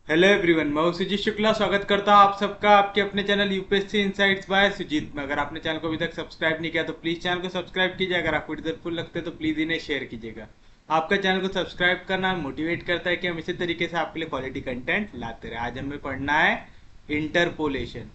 Hello everyone, मैं हूं सुजीत शुक्ला। स्वागत करता हूं आप सबका आपके अपने channel UPSC Insights by Sujeet में। अगर आपने चैनल को अभी तक सब्सक्राइब नहीं किया तो प्लीज चैनल को सब्सक्राइब कीजिए। अगर आपको हेल्पफुल लगते हैं तो प्लीज इन्हें शेयर कीजिएगा। आपका चैनल को सब्सक्राइब करना मोटिवेट करता है कि हम इसी तरीके से आपके लिए क्वालिटी कंटेंट लाते रहे। आज हमें पढ़ना है इंटरपोलेशन।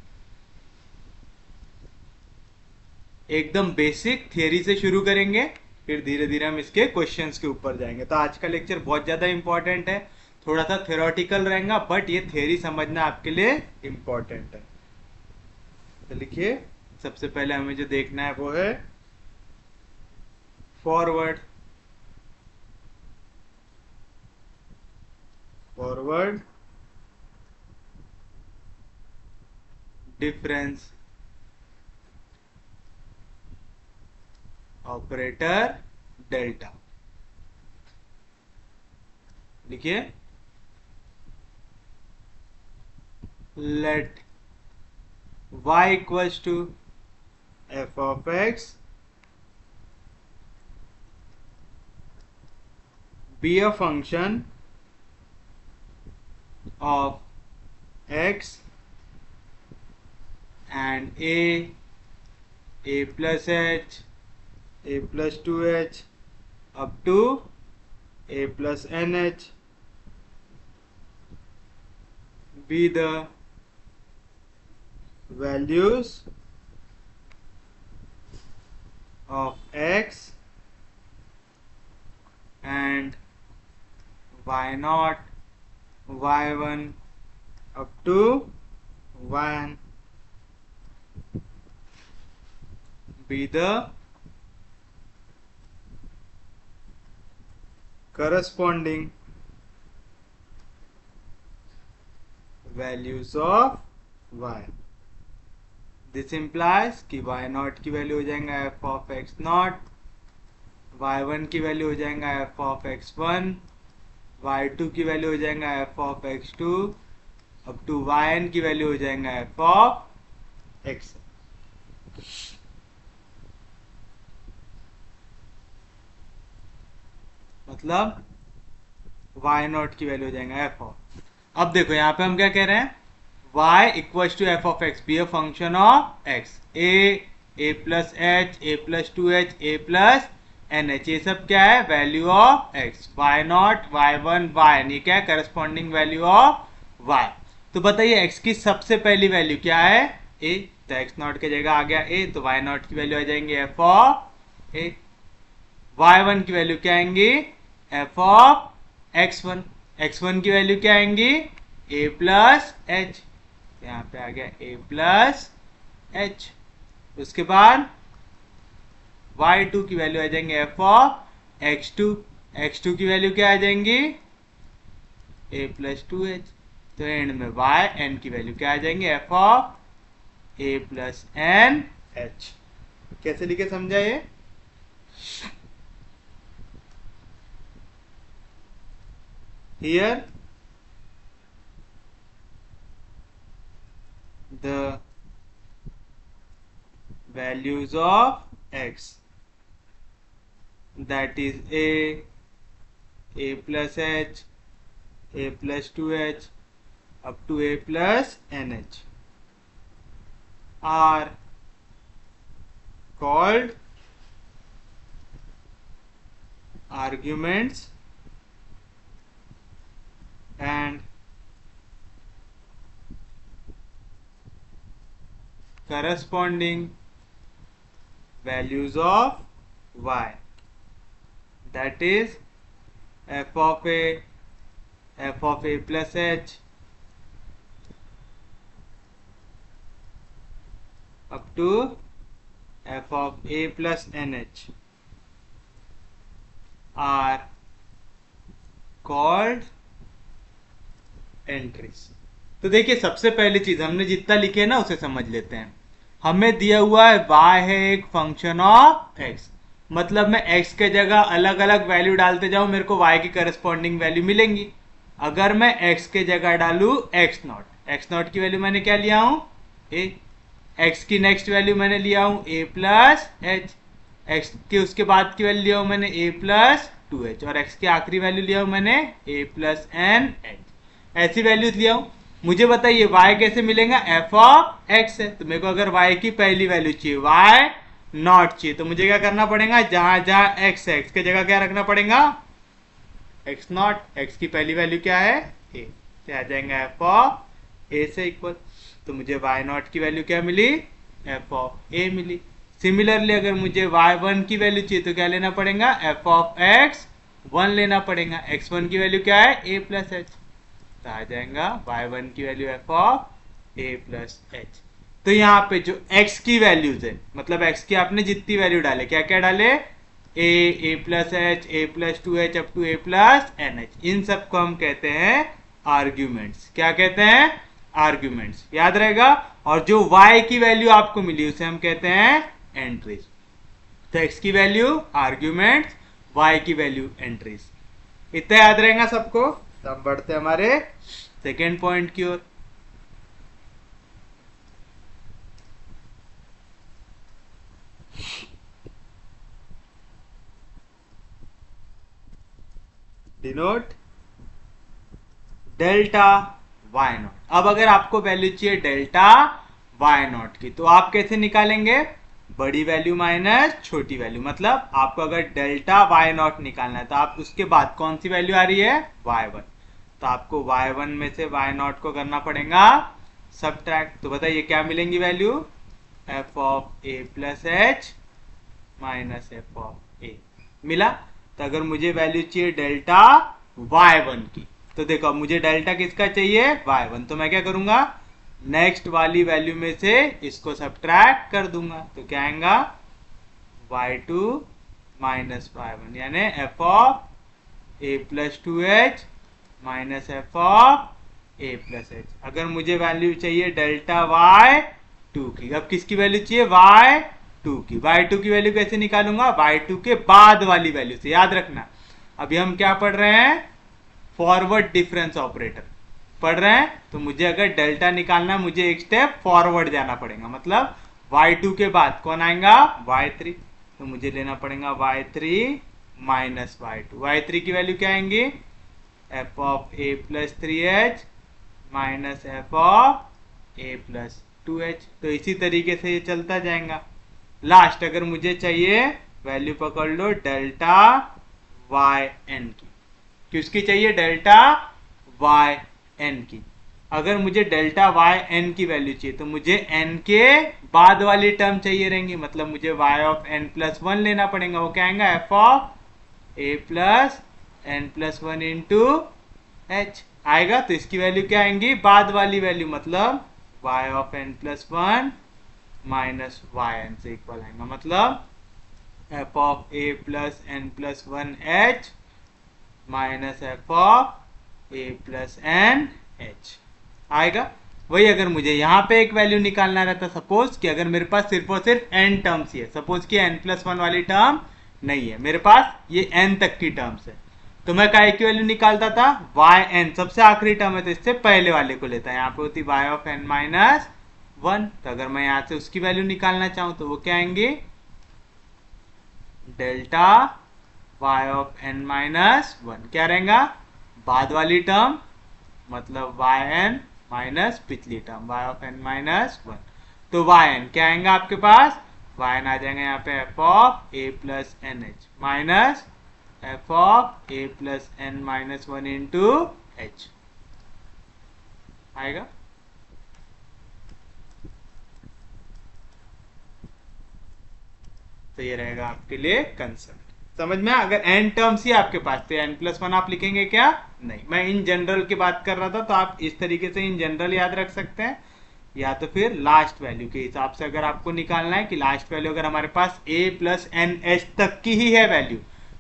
एकदम बेसिक थियरी से शुरू करेंगे, फिर धीरे धीरे हम इसके क्वेश्चंस के ऊपर जाएंगे। तो आज का लेक्चर बहुत ज़्यादा इंपॉर्टेंट है, थोड़ा सा थ्योरेटिकल रहेगा बट ये थियरी समझना आपके लिए इंपॉर्टेंट है। तो लिखिए, सबसे पहले हमें जो देखना है वो है forward. Forward difference operator delta. लिखिए, let y equals to f of x be a function of x and a plus h, a plus 2h up to a plus nh be the values of x and y naught, y1 up to 1 be the corresponding values of y. This implies कि y not की value हो जाएगा f of x not, y1 की value हो जाएगा f of x1, y2 की value हो जाएगा f of x2 up to yn की वैल्यू हो जाएगा f ऑफ x। मतलब y नॉट की वैल्यू हो जाएगा f ऑफ। अब देखो यहाँ पे हम क्या कह रहे हैं, y equal to F of X be a function of x, a plus H, a plus 2h, a plus N H. ये सब क्या है, वैल्यू ऑफ x, y नॉट, y1, yn, ये क्या है, करस्पॉन्डिंग वैल्यू ऑफ y। तो बताइए x की सबसे पहली वैल्यू क्या है, a, तो x नॉट की जगह आ गया a, तो y नॉट की वैल्यू आ जाएंगे f ऑफ a। y1 की वैल्यू क्या आएंगी, f ऑफ x1, x1 की वैल्यू क्या आएंगी, a प्लस एच, यहाँ पे आ गया a प्लस एच। उसके बाद y2 की वैल्यू आ जाएंगे f ऑफ x2, x2 की वैल्यू क्या आ जाएंगी, a प्लस 2h। तो एंड में yn की वैल्यू क्या आ जाएंगे, f of a plus N H. कैसे लिखे समझा ये। Here the values of x, that is a plus h, a plus 2h up to a plus nh, are called arguments and corresponding values of y, that is f of a plus h up to f of a plus nh are called entries। तो देखिए, सबसे पहली चीज हमने जितना लिखे ना उसे समझ लेते हैं। हमें दिया हुआ है y है एक फंक्शन ऑफ x, मतलब मैं x के जगह अलग अलग वैल्यू डालते जाऊं, मेरे को y की करस्पॉन्डिंग वैल्यू मिलेंगी। अगर मैं x के जगह डालू x नॉट की वैल्यू मैंने क्या लिया हूं, a, x की नेक्स्ट वैल्यू मैंने लिया हूं a प्लस एच, x के उसके बाद की वैल्यू लिया हूं मैंने a प्लस 2h, और x की आखिरी वैल्यू लिया हूं मैंने a प्लस एन एच। ऐसी वैल्यूज लिया हूं। मुझे बताइए y कैसे मिलेगा, एफ ऑफ एक्स है, तो मेरे को अगर y की पहली वैल्यू चाहिए, y नॉट चाहिए, तो मुझे क्या करना पड़ेगा, जहां जहां x है x की जगह क्या रखना पड़ेगा, एक्स नॉट, एक्स की पहली वैल्यू क्या है ए, तो आ जाएगा एफ ऑफ ए से इक्वल, तो मुझे वाई नॉट की वैल्यू क्या मिली, एफ ऑफ ए मिली। सिमिलरली अगर मुझे वाई वन की वैल्यू चाहिए तो क्या लेना पड़ेगा, एफ ऑफ एक्स वन लेना पड़ेगा, एक्स वन की वैल्यू क्या है, ए प्लस एच, तो आ जाएगा वाई वन की value F of A plus h. तो यहाँ पे जो x की वैल्यूज है, मतलब x की आपने जितनी वैल्यू डाले, क्या क्या डाले, A plus H, A plus two H, up to A plus N H, इन सबको हम कहते हैं आर्ग्यूमेंट्स। क्या कहते हैं, आर्ग्यूमेंट्स, याद रहेगा। और जो y की वैल्यू आपको मिली उसे हम कहते हैं एंट्रीज। तो x की वैल्यू आर्ग्यूमेंट्स, y की वैल्यू एंट्रीज, इतना याद रहेगा सबको। तब बढ़ते हमारे सेकेंड पॉइंट की ओर। Denote delta Y naught. अब अगर आपको वैल्यू चाहिए डेल्टा वाई नॉट की, तो आप कैसे निकालेंगे, बड़ी वैल्यू माइनस छोटी वैल्यू। मतलब आपको अगर डेल्टा वाई नॉट निकालना है तो आप उसके बाद कौन सी वैल्यू आ रही है, वाई वन, तो आपको वाई वन में से वाई नॉट को करना पड़ेगा सब्ट्रैक्ट। तो बताइए क्या मिलेंगी value, F of A plus H minus F of A मिला। तो अगर मुझे वैल्यू चाहिए डेल्टा वाई वन की, तो देखो मुझे डेल्टा किसका चाहिए, वाई वन, तो मैं क्या करूंगा, नेक्स्ट वाली वैल्यू में से इसको सब्ट्रैक्ट कर दूंगा, तो क्या आएगा, Y two minus Y one, यानी F of A plus two H minus F of A plus H. अगर मुझे वैल्यू चाहिए डेल्टा वाई टू की, अब किसकी वैल्यू चाहिए, वाई टू की। वाई टू की वैल्यू कैसे निकालूंगा, वाई टू के बाद वाली वैल्यू से, याद रखना। अभी हम क्या पढ़ रहे हैं, फॉरवर्ड डिफरेंस ऑपरेटर पढ़ रहे हैं, तो मुझे अगर डेल्टा निकालना है मुझे एक स्टेप फॉरवर्ड जाना पड़ेगा, मतलब y2 के बाद कौन आएगा, y3, तो मुझे लेना पड़ेगा y3 माइनस y2। y3 की वैल्यू क्या आएंगी, F of A plus three H minus F of A plus two H. तो इसी तरीके से ये चलता जाएगा। लास्ट अगर मुझे चाहिए वैल्यू पकड़ लो डेल्टा वाई एन की, किसकी चाहिए, डेल्टा वाई एन की। अगर मुझे डेल्टा वाई एन की वैल्यू चाहिए तो मुझे एन के बाद वाली टर्म चाहिए रहेंगी, मतलब मुझे Y of N plus one लेना पड़ेगा, वो क्या आएगा, F of A plus N plus one into H आएगा। तो इसकी वैल्यू क्या आएंगी, बाद वाली वैल्यू, मतलब Y of N plus one minus Y N से इक्वल आएगा, मतलब F of A plus N plus one H minus F of A plus N H आएगा। वही अगर मुझे यहाँ पे एक वैल्यू निकालना रहता, सपोज कि अगर मेरे पास सिर्फ और सिर्फ एन टर्म्स ही है, सपोज कि एन प्लस वन वाली टर्म नहीं है मेरे पास, ये एन तक की टर्म्स है, तो मैं काय की वैल्यू निकालता था, वाई एन सबसे आखिरी टर्म है तो इससे पहले वाले को लेता है, यहाँ पे होती Y of N minus one. तो अगर मैं यहाँ से उसकी वैल्यू निकालना चाहूँ तो वो क्या आएंगे, delta Y of N minus one, क्या रहेगा, बाद वाली टर्म, मतलब वाई एन माइनस पिछली term Y of N minus one. तो वाई एन क्या आएगा आपके पास, वाई एन आ जाएगा यहाँ पे F of A plus N H minus F of A plus N minus one into H आएगा। तो ये रहेगा आपके लिए कंसेप्ट, समझ में। अगर एन टर्म्स ही आपके पास तो एन प्लस वन आप लिखेंगे क्या, नहीं, मैं इन जनरल की बात कर रहा था, तो आप इस तरीके से इन जनरल याद रख सकते हैं, या तो फिर लास्ट वैल्यू के हिसाब से अगर आपको निकालना है कि लास्ट वैल्यू अगर हमारे पास ए प्लस एन एच तक की ही है वैल्यू,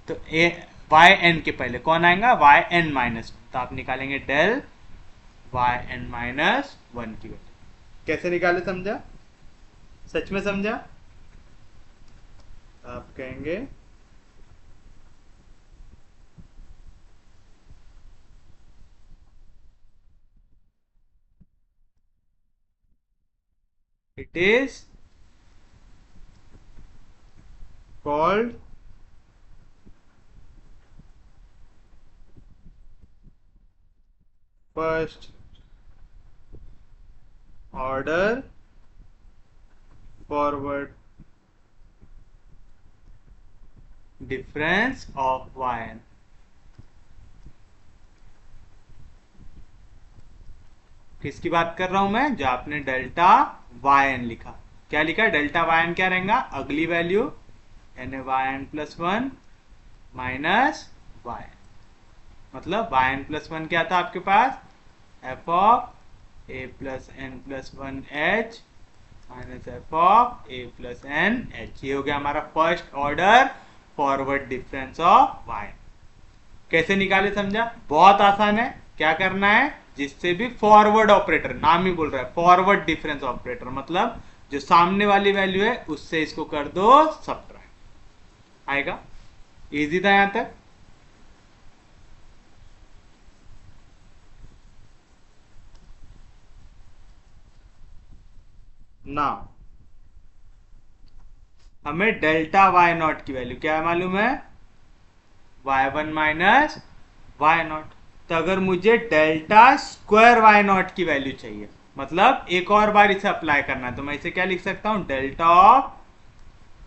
तो ए वाई एन के पहले कौन आएगा, वाई एन माइनस, तो आप निकालेंगे del Y N minus one की वैल्यू। कैसे निकाले समझा, सच में समझा, आप कहेंगे it is called first order forward difference of Y N. किसकी बात कर रहा हूं मैं? जो आपने डेल्टा वाई एन लिखा। क्या लिखा? डेल्टा वाई एन क्या रहेगा? अगली वैल्यू यानी Y N plus one minus Y. मतलब वाई एन प्लस वन क्या था आपके पास? F of A plus N plus one H minus F of A plus N H. ये हो गया हमारा first order forward difference of Y. कैसे निकाले समझा? बहुत आसान है। क्या करना है? जिससे भी फॉरवर्ड ऑपरेटर, नाम ही बोल रहा है फॉरवर्ड डिफरेंस ऑपरेटर, मतलब जो सामने वाली वैल्यू है उससे इसको कर दो सब्ट्रैक्ट। आएगा? इजी था यहां तक? ना हमें डेल्टा वाई नॉट की वैल्यू क्या मालूम है? Y one minus why not. तो अगर मुझे डेल्टा स्क्वायर वाई नॉट की वैल्यू चाहिए, मतलब एक और बार इसे अप्लाई करना है, तो मैं इसे क्या लिख सकता हूं? Delta of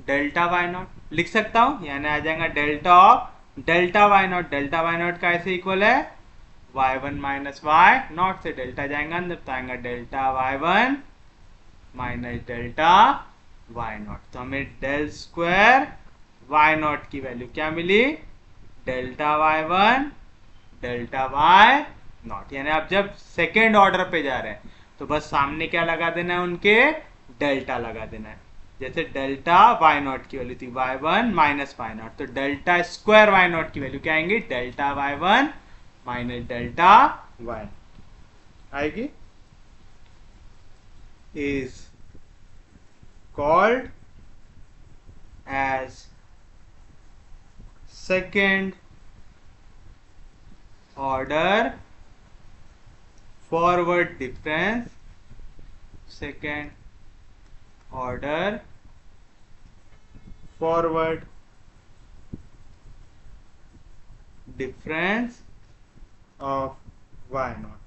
delta Y naught लिख सकता हूं। यानी आ जाएगा delta of delta Y naught. Delta Y naught का ऐसे इक्वल है Y one minus Y naught, से डेल्टा जाएगा अंदर तो आएगा delta Y one minus delta why not. तो हमें डेल स्क्वायर वाई नॉट की वैल्यू क्या मिली? Delta Y one delta Y naught. यानी आप जब सेकेंड ऑर्डर पे जा रहे हैं तो बस सामने क्या लगा देना है? उनके डेल्टा लगा देना है। जैसे डेल्टा वाई नॉट की वैल्यू थी Y one minus why not, तो डेल्टा स्क्वायर वाई नॉट की वैल्यू क्या आएंगी? Delta Y one minus delta Y आएगी। Is called as second order forward difference, second order forward difference of y naught।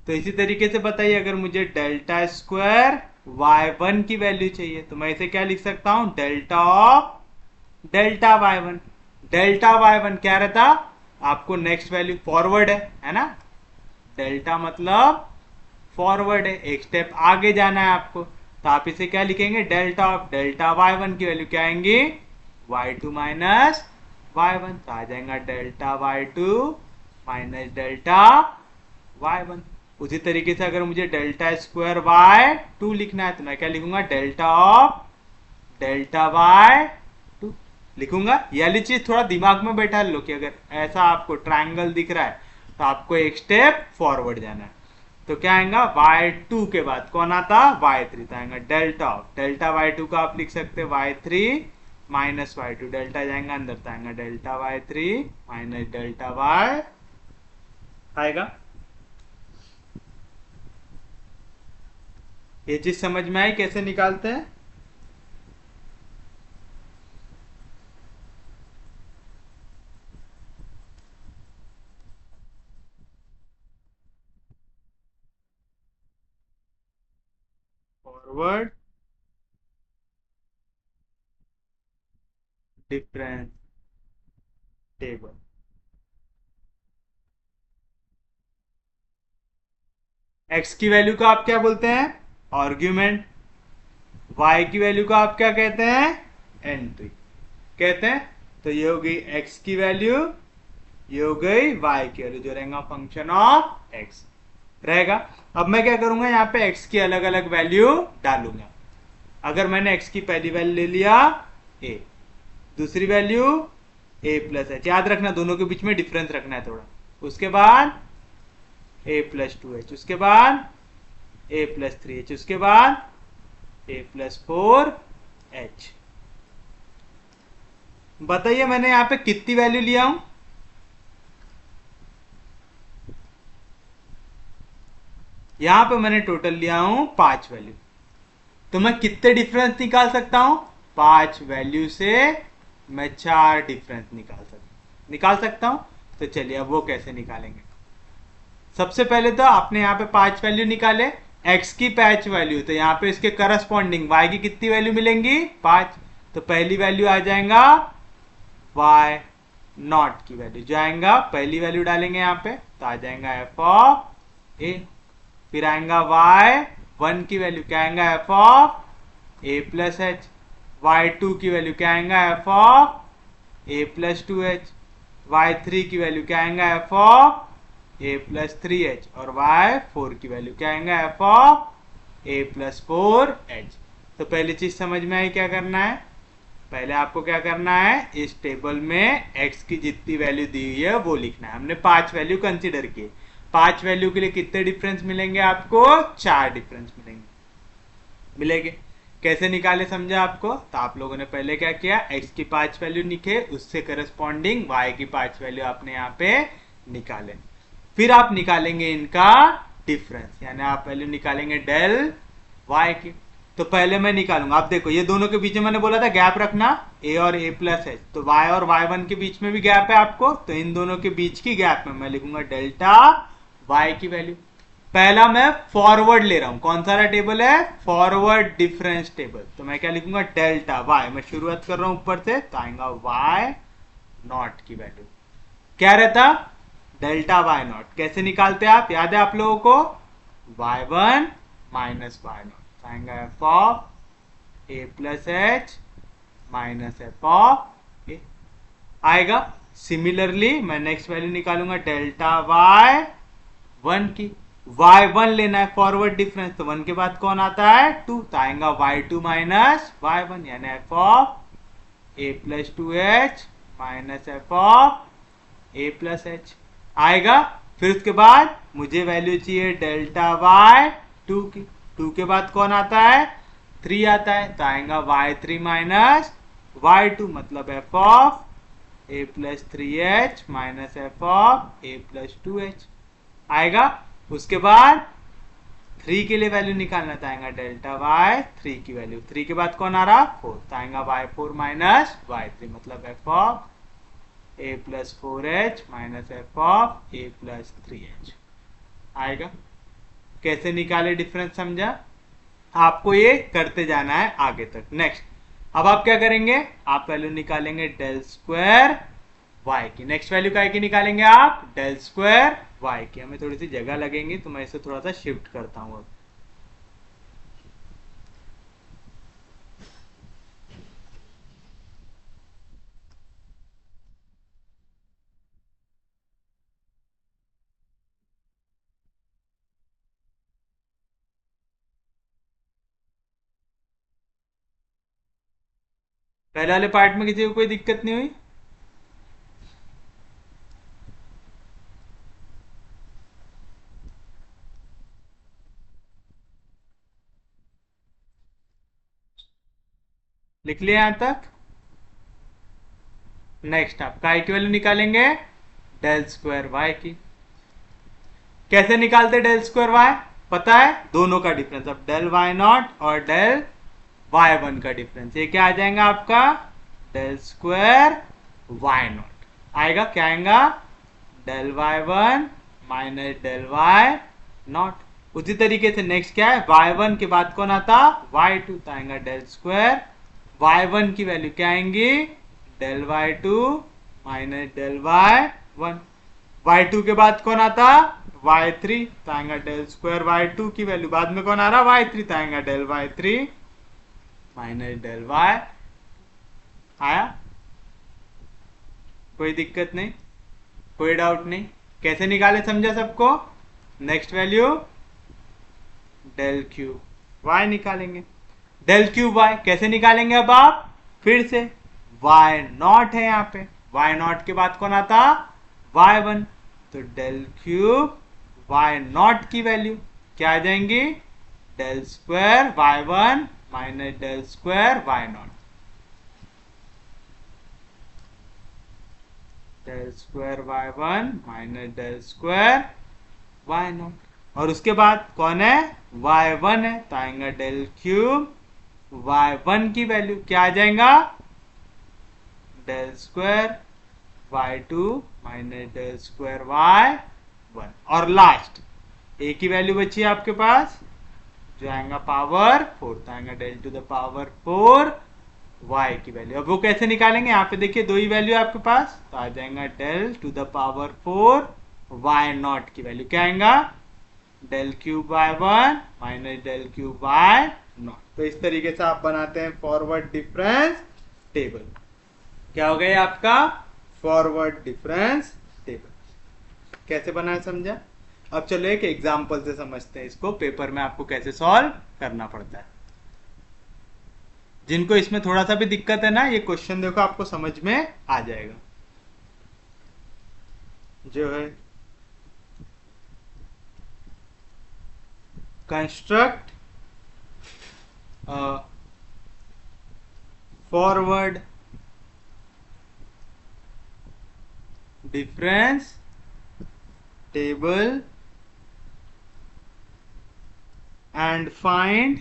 तो इसी तरीके से बताइए, अगर मुझे डेल्टा स्क्वायर वाई वन की वैल्यू चाहिए तो मैं इसे क्या लिख सकता हूं? Delta of delta Y one. Delta Y one क्या रहता? आपको नेक्स्ट वैल्यू फॉरवर्ड है ना? डेल्टा मतलब फॉरवर्ड है, एक स्टेप आगे जाना है आपको, तो आप इसे क्या लिखेंगे? Delta of delta Y one की वैल्यू क्या आएंगी? Y two minus Y one. तो आ जाएगा delta Y two minus delta Y one. उसी तरीके से अगर मुझे डेल्टा स्क्वायर वाई टू लिखना है तो मैं क्या लिखूंगा? Delta of delta Y two लिखूंगा। ये वाली चीज थोड़ा दिमाग में बैठा लो कि अगर ऐसा आपको ट्रायंगल दिख रहा है तो आपको एक स्टेप फॉरवर्ड जाना है। तो क्या आएगा? वाई टू के बाद कौन आता? Y three. तो आएगा delta of delta Y two का आप लिख सकते हैं Y three minus Y two. Delta जाएगा अंदर तो आएगा delta Y three minus delta Y आएगा। ये चीज समझ में आई कैसे निकालते हैं? Forward difference table. एक्स की वैल्यू को आप क्या बोलते हैं? आर्ग्यूमेंट। वाई की वैल्यू को आप क्या कहते हैं? एंट्री कहते हैं। तो ये हो गई एक्स की वैल्यू, ये हो गई वाई की वैल्यू, जो रहेगा फंक्शन ऑफ एक्स रहेगा। अब मैं क्या करूंगा? यहाँ पे एक्स की अलग अलग वैल्यू डालूंगा। अगर मैंने एक्स की पहली वैल्यू ले लिया ए, दूसरी वैल्यू ए प्लस एच, याद रखना दोनों के बीच में डिफरेंस रखना है थोड़ा। उसके बाद ए प्लस टू एच, उसके बाद ए प्लस थ्री एच, उसके बाद ए प्लस फोर एच। बताइए मैंने यहां पे कितनी वैल्यू लिया हूं? यहां पे मैंने टोटल लिया हूं 5 वैल्यू। तो मैं कितने डिफरेंस निकाल सकता हूं? 5 वैल्यू से मैं 4 डिफरेंस निकाल सकता हूं। तो चलिए अब वो कैसे निकालेंगे? सबसे पहले तो आपने यहाँ पे 5 वैल्यू निकाले, x की 5 वैल्यू, तो यहाँ पे इसके करस्पॉन्डिंग y की कितनी वैल्यू मिलेंगी? 5। तो पहली वैल्यू आ जाएगा y नॉट की वैल्यू, जो आएगा पहली वैल्यू डालेंगे यहाँ पे तो आ जाएगा एफ ऑफ ए। फिर आएगा y 1 की वैल्यू, क्या आएगा? F of A plus H. Y 2 की वैल्यू क्या आएगा? F of A plus 2h। Y 3 की वैल्यू क्या आएगा? F of A plus 3h। और वाई 4 की वैल्यू क्या आएगा? F of A plus 4h। तो पहली चीज समझ में आई क्या करना है? पहले आपको क्या करना है, इस टेबल में x की जितनी वैल्यू दी हुई है वो लिखना है। हमने 5 वैल्यू कंसीडर किए, 5 वैल्यू के लिए कितने डिफरेंस मिलेंगे आपको? 4 डिफरेंस मिलेंगे। कैसे निकाले समझा आपको? तो आप लोगों ने पहले क्या किया, x की 5 वैल्यू लिखे, उससे करस्पॉन्डिंग y की 5 वैल्यू आपने यहाँ पे निकाले। फिर आप निकालेंगे इनका डिफरेंस, यानी आप वैल्यू निकालेंगे डेल y की। तो पहले मैं निकालूंगा, आप देखो ये दोनों के बीच में मैंने बोला था गैप रखना, a और a प्लस एच, तो y और y1 के बीच में भी गैप है आपको, तो इन दोनों के बीच की गैप में मैं लिखूंगा डेल्टा y की वैल्यू। पहला मैं फॉरवर्ड ले रहा हूं, कौन सा टेबल है? Forward difference table. तो मैं क्या लिखूंगा? डेल्टा y, मैं शुरुआत कर रहा हूं ऊपर से, तो आएगा y नॉट की वैल्यू। क्या रहता? Delta y not. कैसे निकालते हैं आप, याद है आप लोगों को? y1 माइनस y नॉट, आएगा F of A plus H minus F of A आएगा। सिमिलरली मैं नेक्स्ट वैल्यू निकालूंगा डेल्टा y1 की। y1 लेना है फॉरवर्ड डिफरेंस, तो 1 के बाद कौन आता है? 2, तो आएगा y2 माइनस y1, यानी F of A plus 2h minus F of A plus H आएगा। फिर उसके बाद मुझे वैल्यू चाहिए डेल्टा y2 की। 2 के बाद कौन आता है? 3 आता है, तो आएगा y3 माइनस y2, मतलब F of A plus 3h minus F of A plus 2h आएगा। उसके बाद 3 के लिए वैल्यू निकालना, तो आएगा डेल्टा y3 की वैल्यू। 3 के बाद कौन आ रहा? 4, तो आएगा y4 माइनस y3, मतलब F of A plus 4h minus F of A plus 3h आएगा। कैसे निकाले डिफरेंस समझा? आपको ये करते जाना है आगे तक। नेक्स्ट, अब आप क्या करेंगे? आप वैल्यू निकालेंगे डेल स्क्वायर y की। नेक्स्ट वैल्यू काय की निकालेंगे आप? डेल स्क्वायर y की। हमें थोड़ी सी जगह लगेंगी, तो मैं इसे थोड़ा सा शिफ्ट करता हूँ अब। पहले वाले पार्ट में किसी को कोई दिक्कत नहीं हुई? लिख लिया यहां तक? नेक्स्ट आप काय की वैल्यू निकालेंगे? डेल स्क्वायर y की। कैसे निकालते डेल स्क्वायर y? पता है, दोनों का डिफरेंस। अब डेल y नॉट और डेल y1 का डिफरेंस, ये क्या आ जाएगा आपका? डेल स्क्वायर y नॉट आएगा। क्या आएगा? Del y1 minus del y not. उसी तरीके से नेक्स्ट क्या है? y1 के बाद कौन आता? y2, तो आएगा डेल स्क्वायर y1 की वैल्यू क्या आएंगी? Del y2 minus del y1। y2 के बाद कौन आता? y3, तो आएगा डेल स्क्वायर y2 की वैल्यू। बाद में कौन आ रहा? y3, तो आएगा del y3 minus del y। आया? कोई दिक्कत नहीं, कोई डाउट नहीं? कैसे निकाले समझा सबको? Next value del cube y निकालेंगे। डेल क्यूब y कैसे निकालेंगे? अब आप फिर से y नॉट है यहाँ पे, y नॉट के बाद कौन आता? y1, तो डेल क्यूब y नॉट की वैल्यू क्या आ जाएंगी? Del square y1 minus del square y not, del square y1 minus del square y not. और उसके बाद कौन है? y1 है, तो आएगा डेल क्यूब y1 की वैल्यू क्या आ जाएगा? Del square y2 minus del square y 1 और लास्ट a की वैल्यू बची है आपके पास जो आएगा पावर 4, तो आएगा del to the power 4 y की वैल्यू। अब वो कैसे निकालेंगे, यहाँ पे देखिए दो ही वैल्यू है आपके पास, तो आ जाएगा del to the power 4 y not की वैल्यू क्या आएगा del cube Y 1 minus del cube Y not. तो इस तरीके से आप बनाते हैं फॉरवर्ड डिफरेंस टेबल। क्या हो गया आपका फॉरवर्ड डिफरेंस टेबल। कैसे बनाया समझा। अब चलो एक एग्जांपल से समझते हैं इसको, पेपर में आपको कैसे सॉल्व करना पड़ता है। जिनको इसमें थोड़ा सा भी दिक्कत है ना, ये क्वेश्चन देखो आपको समझ में आ जाएगा। जो है construct forward difference table and find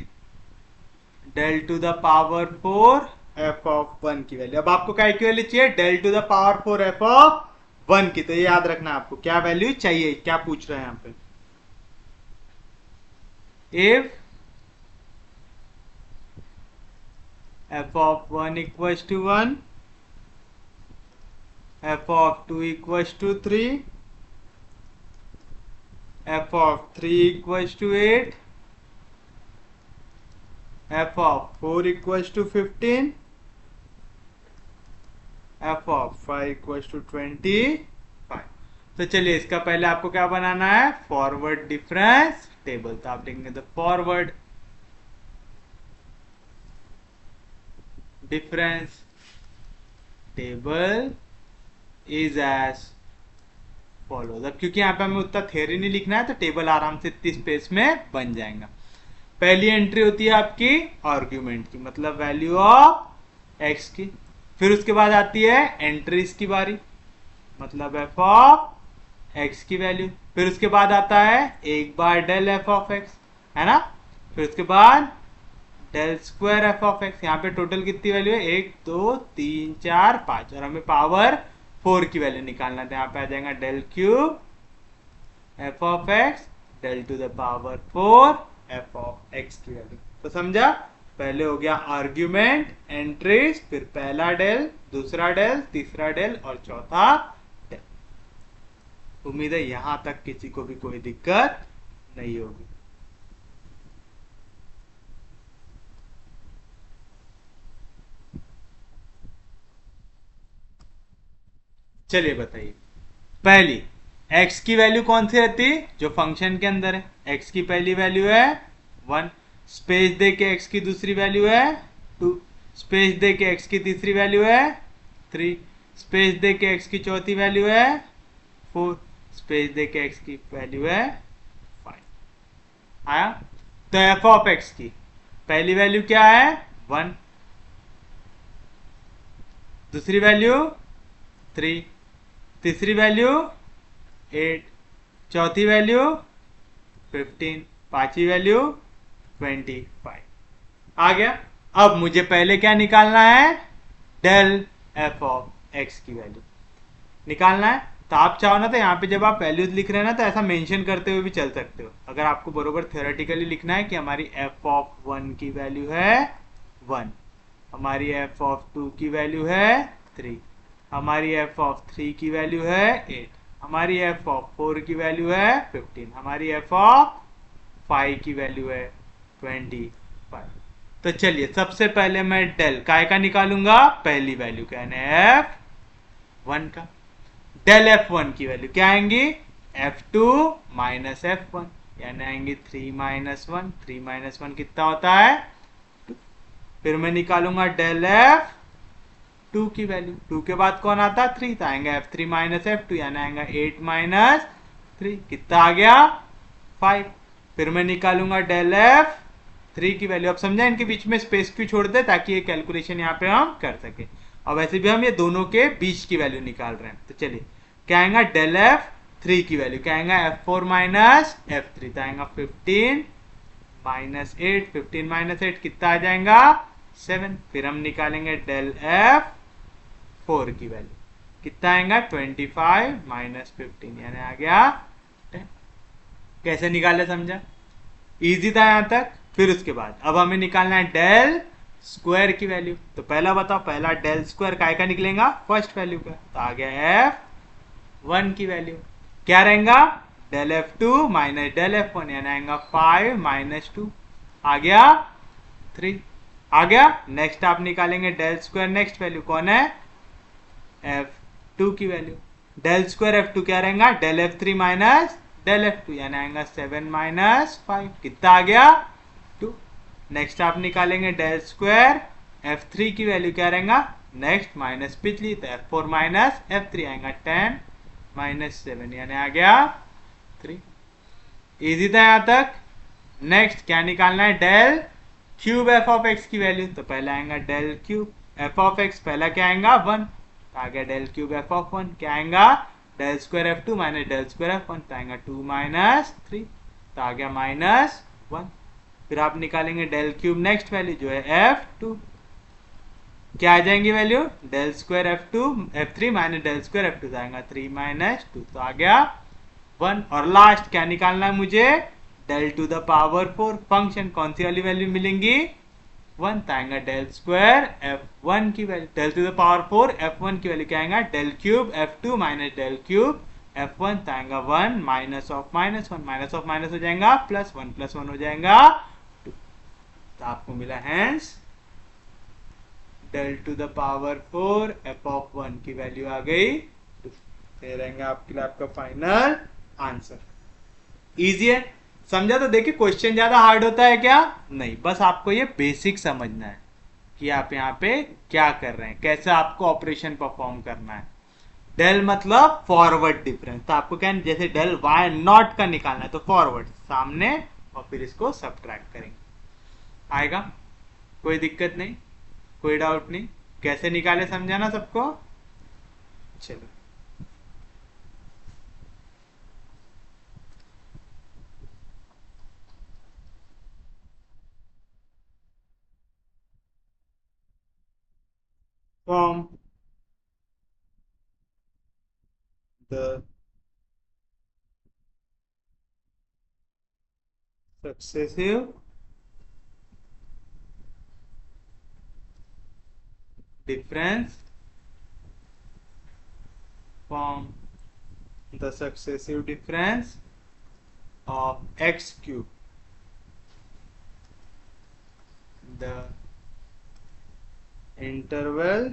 del to the power 4 F of 1 की वैल्यू। अब आपको क्या की वैल्यू चाहिए del to the power 4 F of 1 की, तो ये याद रखना आपको क्या वैल्यू चाहिए, क्या पूछ रहे हैं यहां पे। If F of 1 equals to 1, F of 2 equals to 3, F of 3 equals to 8, f of 4 equals to 15, f of 5 equals to 25। तो चलिए इसका पहले आपको क्या बनाना है फॉरवर्ड डिफरेंस टेबल। तो आप लिखेंगे the forward difference table is as follows. अब क्योंकि यहाँ पे हमें उतना थ्योरी नहीं लिखना है तो टेबल आराम से इतनी स्पेस में बन जाएगा। पहली एंट्री होती है आपकी आर्ग्यूमेंट की, मतलब वैल्यू ऑफ x की। फिर उसके बाद आती है एंट्रीज की बारी, मतलब f ऑफ x की वैल्यू। फिर उसके बाद आता है एक बार डेल f ऑफ x, है ना। फिर उसके बाद del square f of x। यहाँ पे टोटल कितनी वैल्यू है 1 2 3 4 5 और हमें पावर 4 की वैल्यू निकालना था। यहाँ पे आ जाएगा del cube f of x del to the power 4 F of x की वैल्यू। तो समझा, पहले हो गया आर्ग्यूमेंट एंट्रीज, फिर पहला डेल, दूसरा डेल, तीसरा डेल और चौथा डेल। उम्मीद है यहां तक किसी को भी कोई दिक्कत नहीं होगी। चलिए बताइए, पहली x की वैल्यू कौन सी रहती है जो फंक्शन के अंदर है। x की पहली वैल्यू है 1, स्पेस दे के x की दूसरी वैल्यू है 2, स्पेस दे के x की तीसरी वैल्यू है 3, स्पेस दे के x की चौथी वैल्यू है 4, स्पेस दे के x की वैल्यू है 5। आया। तो f ऑफ x की पहली वैल्यू क्या है 1, दूसरी वैल्यू 3, तीसरी वैल्यू 8, चौथी वैल्यू 15, पांचवी वैल्यू 25। आ गया। अब मुझे पहले क्या निकालना है डेल एफ ऑफ एक्स की वैल्यू निकालना है। तो आप चाहो ना तो यहाँ पे जब आप वैल्यूज लिख रहे हैं ना तो ऐसा मेंशन करते हुए भी चल सकते हो। अगर आपको बरोबर थ्योरेटिकली लिखना है कि हमारी एफ ऑफ 1 की वैल्यू है 1, हमारी एफ ऑफ 2 की वैल्यू है 3, हमारी एफ ऑफ 3 की वैल्यू है 8, हमारी एफ ऑफ 4 की वैल्यू है 15, हमारी एफ ऑफ 5 की वैल्यू है 25। तो चलिए सबसे पहले मैं डेल काय का निकालूंगा पहली वैल्यू का यानी f1 का। डेल f1 की वैल्यू क्या आएंगी f2 माइनस f1 यानी आएंगी 3 माइनस 1। 3 माइनस 1 कितना होता है 2। फिर मैं निकालूंगा डेल f2 की वैल्यू। 2 के बाद कौन आता है 3, तो आएंगे f3 माइनस f2 यानी आएगा 8 माइनस 3 कितना आ गया 5। फिर मैं निकालूंगा डेल f3 की वैल्यू। अब समझा इनके बीच में स्पेस क्यों छोड़ दे ताकि ये कैलकुलेशन यहाँ पे हम कर सके। और वैसे भी हम ये दोनों के बीच की वैल्यू निकाल रहे हैं। तो चलिए क्या आएगा डेल f3 की वैल्यू क्या आएगा f4 माइनस f3 तो आएगा 15 माइनस 8, 15 माइनस 8 कितना आ जाएगा 7। फिर हम निकालेंगे डेल f4 की वैल्यू कितना आएगा 25 माइनस 15 यानी आ गया कैसे निकाले समझा? इजी था यहाँ तक। फिर उसके बाद अब हमें निकालना है डेल स्क्वायर की वैल्यू। तो पहला बताओ, पहला डेल स्क्वायर काय का निकलेगा? फर्स्ट वैल्यू का। तो आ गया F1 की वैल्यू क्या रहेगा? Del F2 minus del F1 यानी आएगा 5 माइनस 2, आ गया 3। आ गया। नेक्स्ट आप निकालेंगे डेल स्क्वायर, नेक्स्ट वैल्यू कौन है? F2 की वैल्यू। डेल स्क्वायर F2 क्या रहेगा? Del F3 minus del F2 यानी आएगा 7 माइनस 5, कितना आ गया? 2। नेक्स्ट आप निकालेंगे डेल स्क्वायर F3 की वैल्यू क्या रहेगा? नेक्स्ट माइनस पिछली, तो F4 माइनस F3 आएगा 10 माइनस 7 यानी आ गया 3। इजी था यहाँ तक। नेक्स्ट क्या निकालना है? Del cube F of x की वैल्यू। तो पहला आएगा del cube F of X, पहला क्या आएगा? 1, तो आ गया डेल क्यूब एफ ऑफ 1 क्या आएगा? Del square F2 minus del square F1, तो आएगा 2 माइनस 3, तो आ गया माइनस 1। फिर आप निकालेंगे डेल क्यूब नेक्स्ट वैल्यू जो है F2, क्या आ जाएंगी value? Del square F3 minus del square F2 आएगा 3 माइनस 2, तो आ गया 1। और लास्ट क्या निकालना है मुझे? Del to the power 4 function, कौन सी वाली वैल्यू मिलेंगी? 1, तो आएगा डेल स्क्वायर F1 की value, del to the power 4 F1 की वैल्यू क्या आएगा? Del cube F2 minus del cube F1, तो आएगा 1 minus of minus 1, minus of minus हो जाएगा प्लस 1 हो जाएगा 2। तो आपको मिला hence del to the power 4 F of 1 की वैल्यू आ गई 2। ये रहेंगे आपके लिए आपका फाइनल आंसर। इजी है, समझा? तो देखिए क्वेश्चन ज्यादा हार्ड होता है क्या? नहीं, बस आपको ये बेसिक समझना है कि आप यहाँ पे क्या कर रहे हैं, कैसे आपको ऑपरेशन परफॉर्म करना है। डेल मतलब फॉरवर्ड डिफरेंस, तो आपको क्या, जैसे डेल वाई नॉट का निकालना है तो फॉरवर्ड सामने और फिर इसको सब्ट्रैक्ट करेंगे, आएगा। कोई दिक्कत नहीं, कोई डाउट नहीं। कैसे निकाले समझा ना सबको? चलो from the successive difference from the successive difference of x cube, the interval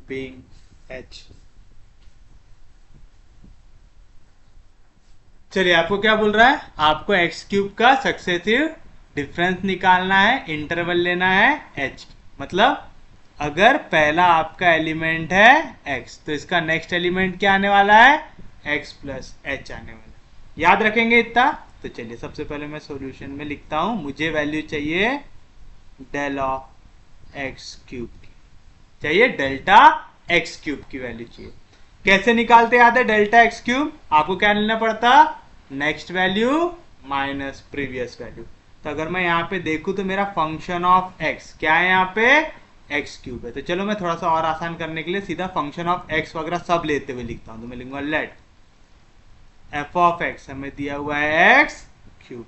being h। चलिए, आपको क्या बोल रहा है? आपको एक्स क्यूब का सक्सेसिव डिफरेंस निकालना है, इंटरवल लेना है h। मतलब अगर पहला आपका एलिमेंट है x, तो इसका नेक्स्ट एलिमेंट क्या आने वाला है? x प्लस h आने वाला है। याद रखेंगे इतना? तो चलिए सबसे पहले मैं सॉल्यूशन में लिखता हूं, मुझे वैल्यू चाहिए डेल ऑफ एक्स क्यूब की, चाहिए डेल्टा एक्स क्यूब की वैल्यू चाहिए। कैसे निकालते आते डेल्टा एक्स क्यूब? आपको क्या लेना पड़ता? Next value minus previous value. तो अगर मैं यहाँ पे देखूं तो मेरा फंक्शन ऑफ एक्स क्या है? यहाँ पे एक्स क्यूब है। तो चलो मैं थोड़ा सा और आसान करने के लिए सीधा फंक्शन ऑफ एक्स वगैरह सब लेते हुए लिखता हूं। तो मैं लिखूंगा लेट एफ ऑफ एक्स हमें दिया हुआ है एक्स क्यूब,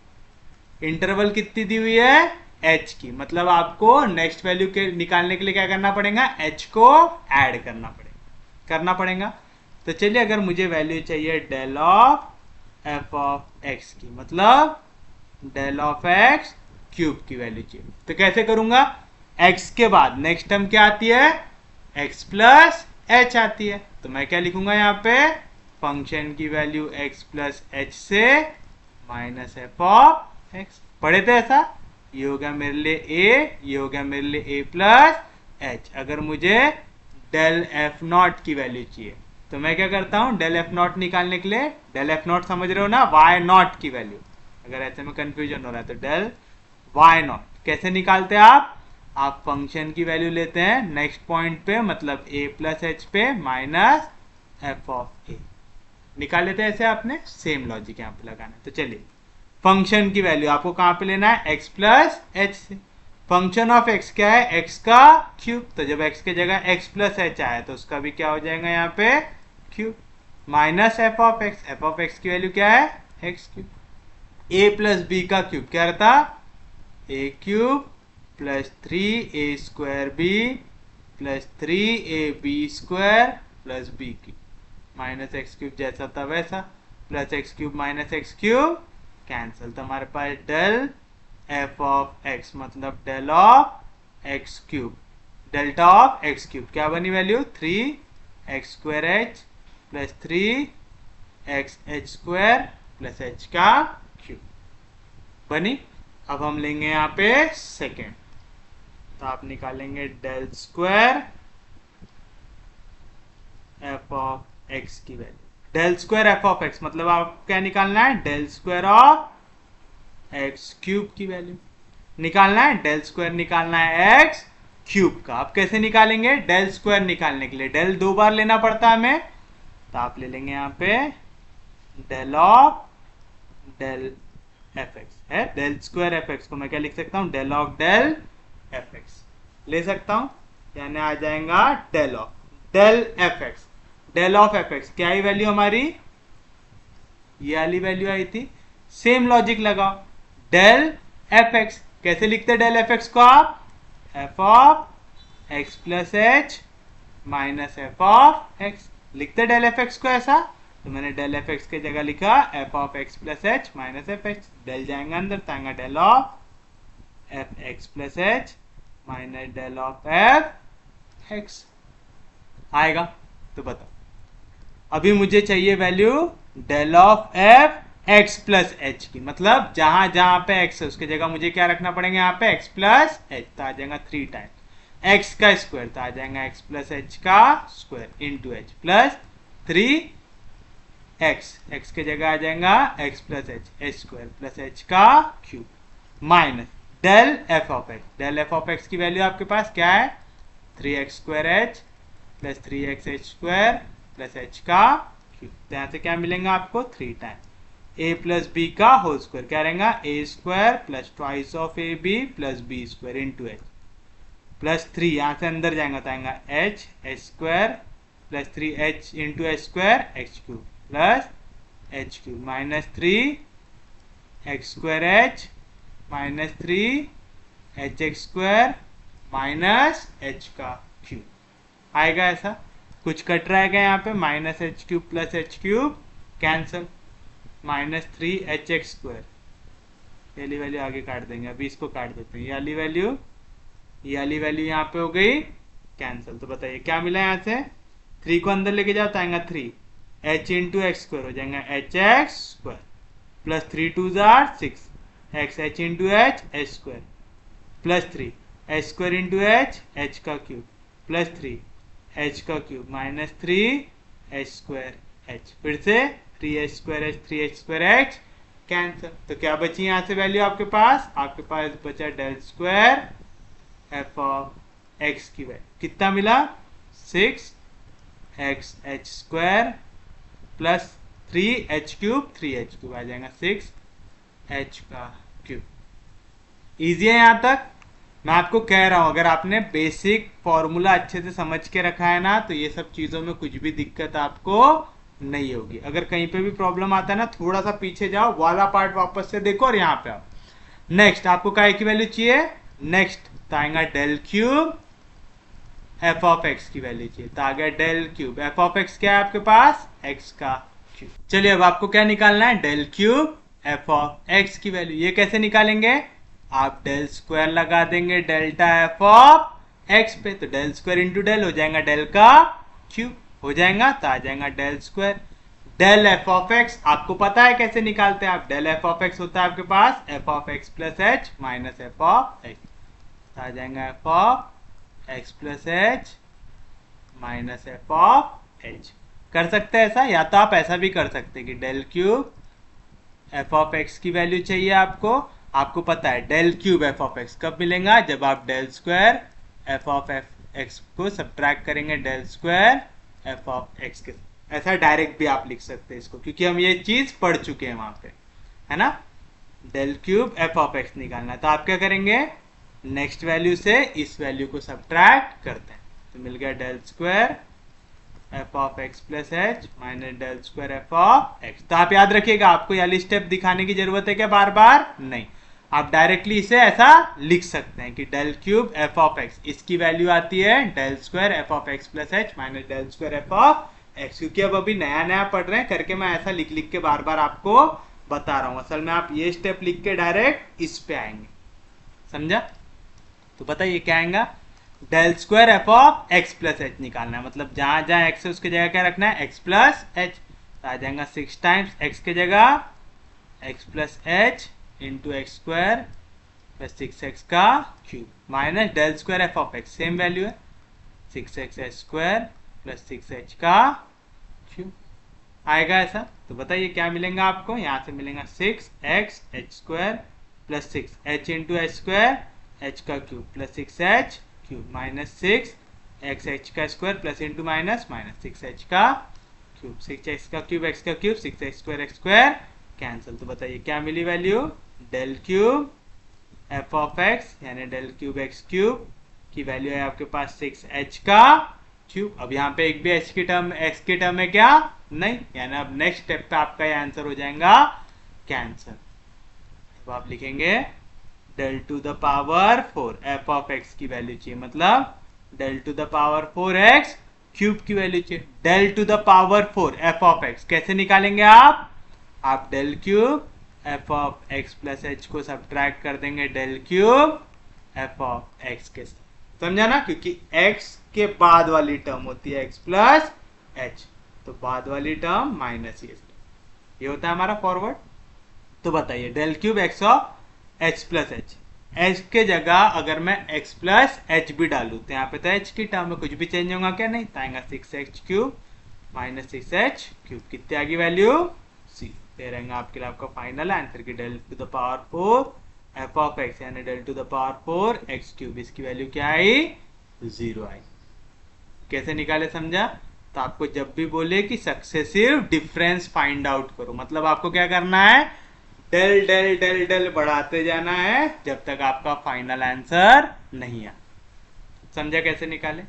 इंटरवल कितनी दी हुई है? एच की। मतलब आपको नेक्स्ट वैल्यू के निकालने के लिए क्या करना पड़ेगा? एच को ऐड करना पड़ेगा। तो चलिए, अगर मुझे वैल्यू चाहिए del of F of x की, मतलब डेल ऑफ एक्स क्यूब की वैल्यू चाहिए, तो कैसे करूंगा? एक्स के बाद नेक्स्ट टर्म क्या आती है? एक्स प्लस एच आती है। तो मैं क्या लिखूंगा यहाँ पे? फंक्शन की वैल्यू एक्स प्लस एच से माइनस एफ ऑफ एक्स। पढ़े थे ऐसा? ये हो गया मेरे लिए ए, ये हो गया मेरे लिए ए प्लस एच। अगर मुझे डेल एफ नॉट की वैल्यू चाहिए तो मैं क्या करता हूं? डेल एफ नॉट निकालने के लिए, डेल एफ नॉट समझ रहे हो ना, वाई नॉट की वैल्यू। अगर ऐसे में कंफ्यूजन हो रहा है तो डेल वाई नॉट कैसे निकालते हैं आप फंक्शन की वैल्यू लेते हैं नेक्स्ट पॉइंट पे, मतलब a प्लस एच पे माइनस एफ ऑफ ए निकाल लेते हैं। ऐसे आपने सेम लॉजिक यहाँ पे लगाना है। तो चलिए, फंक्शन की वैल्यू आपको कहाँ पे लेना है? x प्लस एच से। फंक्शन ऑफ x क्या है? x का क्यूब। तो जब x के जगह x प्लस एच आया तो उसका भी क्या हो जाएगा यहाँ पे? Cube. Minus F of x की वैल्यू क्या है X cube, A plus B का क्यूब क्या रहता A cube plus 3a² B plus 3ab² प्लस B cube minus X cube जैसा था वैसा plus X cube minus X cube cancel. तो हमारे पास डेल एफ ऑफ एक्स मतलब del of X cube delta of X cube क्या बनी value 3x² h plus 3xh² plus h का क्यूब बनी। अब हम लेंगे यहाँ पे सेकेंड, तो आप निकालेंगे del square F of x की value. Del square F of X मतलब आप क्या निकालना है del square of X cube की वैल्यू निकालना है। डेल स्क्वायर निकालना है एक्स क्यूब का। आप कैसे निकालेंगे डेल स्क्वायर निकालने के लिए डेल 2 बार लेना पड़ता है हमें, तो आप ले लेंगे यहाँ पे del of del F X है डेल स्क्वायर एफ एक्स को मैं क्या लिख सकता हूँ del of del F X ले सकता हूँ, यानी आ जाएगा del of del F X. Del of F X क्या ही वैल्यू हमारी ये वाली वैल्यू आई थी। सेम लॉजिक लगाओ डेल एफ एक्स कैसे लिखते डेल एफ एक्स को आप F of x plus H minus F of x लिखते डेल एफ एक्स को ऐसा, तो मैंने डेल एफ एक्स की जगह लिखा F of x plus H minus F X. Del जाएंगे अंदर तो आएगा del of F X plus H minus del of F X आएगा। तो बताओ अभी मुझे चाहिए value del of F X plus H की, मतलब जहां जहां पे एक्स है उसकी जगह मुझे क्या रखना पड़ेगा यहाँ पे एक्स प्लस एच, तो आ जाएगा 3 टाइम एक्स का स्क्वायर, तो आ जाएगा एक्स प्लस एच का square into H plus 3x X की जगह आ जाएगा X plus H square plus H का cube minus del F of X. Del F of x की वैल्यू आपके पास क्या है 3x² h plus 3xh² plus h का क्यूब, तो यहाँ से क्या मिलेगा आपको 3 टाइम a प्लस बी का होल स्क्वायर क्या रहेगा a² plus twice of A B plus b² into H plus 3 यहाँ से अंदर जाएगा तो आएगा h² plus 3h into h² x³ plus h³ minus 3x² h minus 3hx² minus h का क्यूब आएगा। ऐसा कुछ कट रहेगा यहाँ पे minus h³ plus h³ cancel minus 3hx² ये वाली वैल्यू आगे काट देंगे, अभी इसको काट देते हैं। ये वाली वैल्यू यहाँ पे हो गई कैंसल। तो बताइए क्या मिला यहाँ से 3 को अंदर लेके जाओ तो आएगा 3h इंटू x² हो जाएगा hx² plus 3 2 6 x h into H h² plus 3 h² into H h का क्यूब प्लस 3 h का क्यूब माइनस 3h² h फिर से 3h² h 3h² h cancel. तो क्या बची यहाँ से वैल्यू आपके पास बचा del square F of x की वैल्यू कितना मिला 6xh² प्लस 3h³ आ जाएगा 6h का क्यूब। इजी है यहाँ तक। मैं आपको कह रहा हूं अगर आपने बेसिक फॉर्मूला अच्छे से समझ के रखा है ना तो ये सब चीजों में कुछ भी दिक्कत आपको नहीं होगी। अगर कहीं पे भी प्रॉब्लम आता है ना थोड़ा सा पीछे जाओ वाला पार्ट वापस से देखो और यहाँ पे आओ। नेक्स्ट आपको काय की वैल्यू चाहिए नेक्स्ट तो आएगा del cube F of x की वैल्यू चाहिए, तो आ गया del cube F of X क्या है आपके पास एक्स का क्यूब। चलिए अब आपको क्या निकालना है del cube F of x की वैल्यू। ये कैसे निकालेंगे आप डेल स्क्वायर लगा देंगे डेल्टा एफ ऑफ एक्स पे, तो डेल स्क्वायर इंटू डेल हो जाएगा डेल का क्यूब हो जाएगा, तो आ जाएगा del square. Del F of X आपको पता है कैसे निकालते हैं आप, डेल एफ ऑफ एक्स होता है आपके पास F of x plus H minus F of x, तो आ जाएगा F of x plus H minus F of H. कर सकते हैं ऐसा, या तो आप ऐसा भी कर सकते हैं कि del cube F of x की वैल्यू चाहिए आपको पता है del cube F of x कब मिलेगा जब आप del square F of x को सब्ट्रैक्ट करेंगे del square F of x के। ऐसा डायरेक्ट भी आप लिख सकते हैं इसको क्योंकि हम ये चीज पढ़ चुके हैं वहां पे, है ना। Del cube F of x निकालना है तो आप क्या करेंगे नेक्स्ट वैल्यू से इस वैल्यू को सब्ट्रैक्ट करते हैं, तो मिल गया del square F of x plus H minus del square F of x. तो आप याद रखिएगा, आपको ये स्टेप दिखाने की जरूरत है क्या बार बार? नहीं, आप डायरेक्टली इसे ऐसा लिख सकते हैं कि del cube F of x, इसकी वैल्यू आती है del square F of x plus H minus del square F of x. क्योंकि अब अभी नया नया पढ़ रहे हैं करके मैं ऐसा लिख लिख के बार बार आपको बता रहा हूं। असल में आप ये स्टेप लिख के डायरेक्ट इस पे आएंगे, समझा? तो बताइए क्या आएगा? Del square F of x plus h निकालना है, मतलब जहां जहां एक्स है उसकी जगह क्या रखना है? X plus h. तो आ जाएगा 6 टाइम्स एक्स की जगह x plus h into x square plus 6x का cube minus del square F of x, same value है 6x H square plus 6h का क्यूब आएगा ऐसा। तो बताइए क्या मिलेगा आपको? यहाँ से मिलेगा 6x H square plus 6h into H square H का cube plus 6h cube minus 6x H का square plus into minus minus 6h का क्यूब, 6x का क्यूब एक्स का क्यूब 6x स्क्वायर कैंसिल। तो बताइए क्या मिली value? Del cube F of X यानी डेल क्यूब एक्स क्यूब की वैल्यू है आपके पास 6h का क्यूब। अब यहाँ पे एक भी h की टर्म x की टर्म है क्या? नहीं, यानी अब नेक्स्ट स्टेप पे आपका ये आंसर हो जाएगा कैंसर। अब आप लिखेंगे del to the power 4 F of x की वैल्यू चाहिए, मतलब del to the power 4x cube की वैल्यू चाहिए। Del to the power 4 F of x कैसे निकालेंगे आप del cube F of x plus h को सब्ट्रैक्ट कर देंगे del cube F of x के साथ, समझा ना? क्योंकि x के बाद वाली टर्म होती है x प्लस एच, तो बाद वाली टर्म माइनस ये होता है हमारा फॉरवर्ड। तो बताइए del cube x of h plus h, h के जगह अगर मैं x प्लस एच भी डालू तो यहाँ पे तो h की टर्म में कुछ भी चेंज होगा क्या? नहीं, तो आएगा 6x cube minus 6h cube, कितनी आ गई वैल्यू? सी। दे रहेगा आपके लिए आपका फाइनल आंसर की del to the power 4 F of X यानी del to the power 4 X cube, इसकी वैल्यू क्या आई? 0 आई। कैसे निकाले समझा? तो आपको जब भी बोले कि सक्सेसिव डिफरेंस फाइंड आउट करो, मतलब आपको क्या करना है? डेल डेल डेल डेल बढ़ाते जाना है जब तक आपका फाइनल आंसर नहीं आ। समझा कैसे निकाले?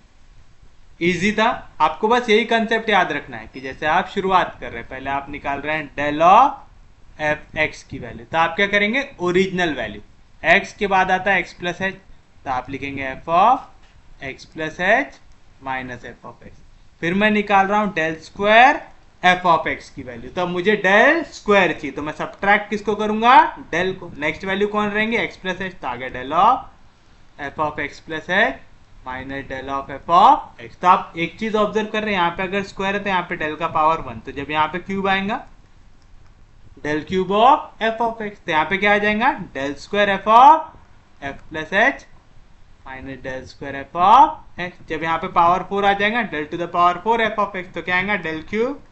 इजी था। आपको बस यही कंसेप्ट याद रखना है कि जैसे आप शुरुआत कर रहे हैं, पहले आप निकाल रहे हैं डेल ऑफ एफ एक्स की वैल्यू, तो आप क्या करेंगे? ओरिजिनल वैल्यू एक्स के बाद आता है एक्स प्लस एच, तो आप लिखेंगे f of x plus H minus F of x. फिर मैं निकाल रहा हूं del square F of x की वैल्यू, तो अब मुझे डेल स्क्वायर चाहिए, तो मैं सब्ट्रैक्ट किसको करूंगा? डेल को। नेक्स्ट वैल्यू कौन रहेंगे? एक्स प्लस एच, तो आ गया del of F of x plus H minus del of F of x. तो आप एक चीज ऑब्जर्व कर रहे हैं, यहाँ पे अगर स्क्वायर है तो यहाँ पे डेल का पावर 1, तो जब यहाँ पे क्यूब आएगा del cube of F of x, तो यहाँ पे क्या आ जाएगा? Del square F of f plus H minus del square F of x. जब यहाँ पे पावर 4 आ जाएगा del to the power 4 F of x, तो क्या आएगा? Del cube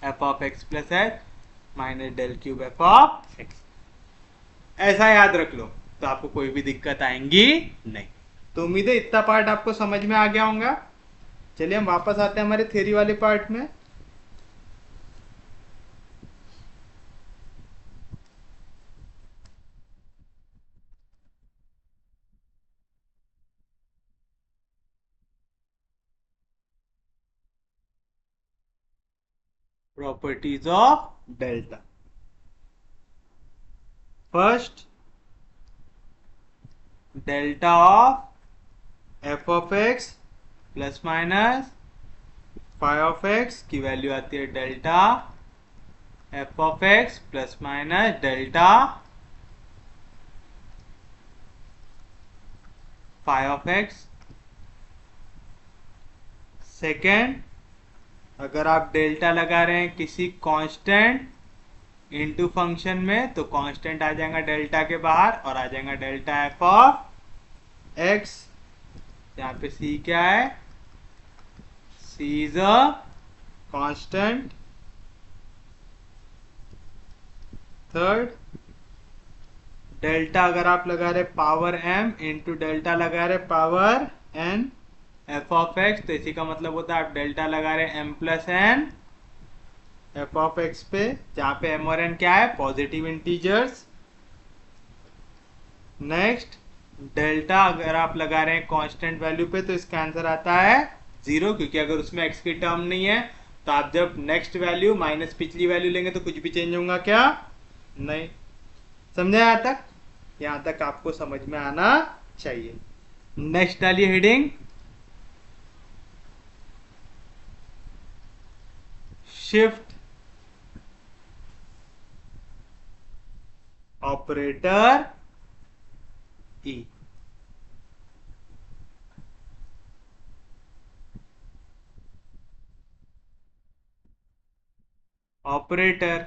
F of x plus H minus del cube F of x. ऐसा याद रख लो तो आपको कोई भी दिक्कत आएंगी नहीं। तो उम्मीद है इतना पार्ट आपको समझ में आ गया होगा। चलिए हम वापस आते हैं हमारे थ्योरी वाले पार्ट में। Properties of delta. First, delta of F of x plus minus phi of x की वैल्यू आती है delta f of x plus minus delta phi of x. Second, अगर आप डेल्टा लगा रहे हैं किसी कांस्टेंट इनटू फंक्शन में, तो कांस्टेंट आ जाएगा डेल्टा के बाहर और आ जाएगा डेल्टा एफ ऑफ एक्स। यहाँ पे सी क्या है? C is a constant. Third, delta अगर आप लगा रहे पावर एम इंटू डेल्टा लगा रहे power n f of x, तो इसी का मतलब होता है आप डेल्टा लगा रहे m plus n f of x पे, जहां पे एम और एन क्या है? Positive integers. नेक्स्ट, डेल्टा अगर आप लगा रहे हैं कांस्टेंट वैल्यू पे, तो इसका आंसर आता है 0, क्योंकि अगर उसमें x की टर्म नहीं है तो आप जब नेक्स्ट वैल्यू माइनस पिछली वैल्यू लेंगे तो कुछ भी चेंज होगा क्या? नहीं। समझे यहां तक? यहां तक आपको समझ में आना चाहिए। नेक्स्ट डालिए heading shift operator E. Operator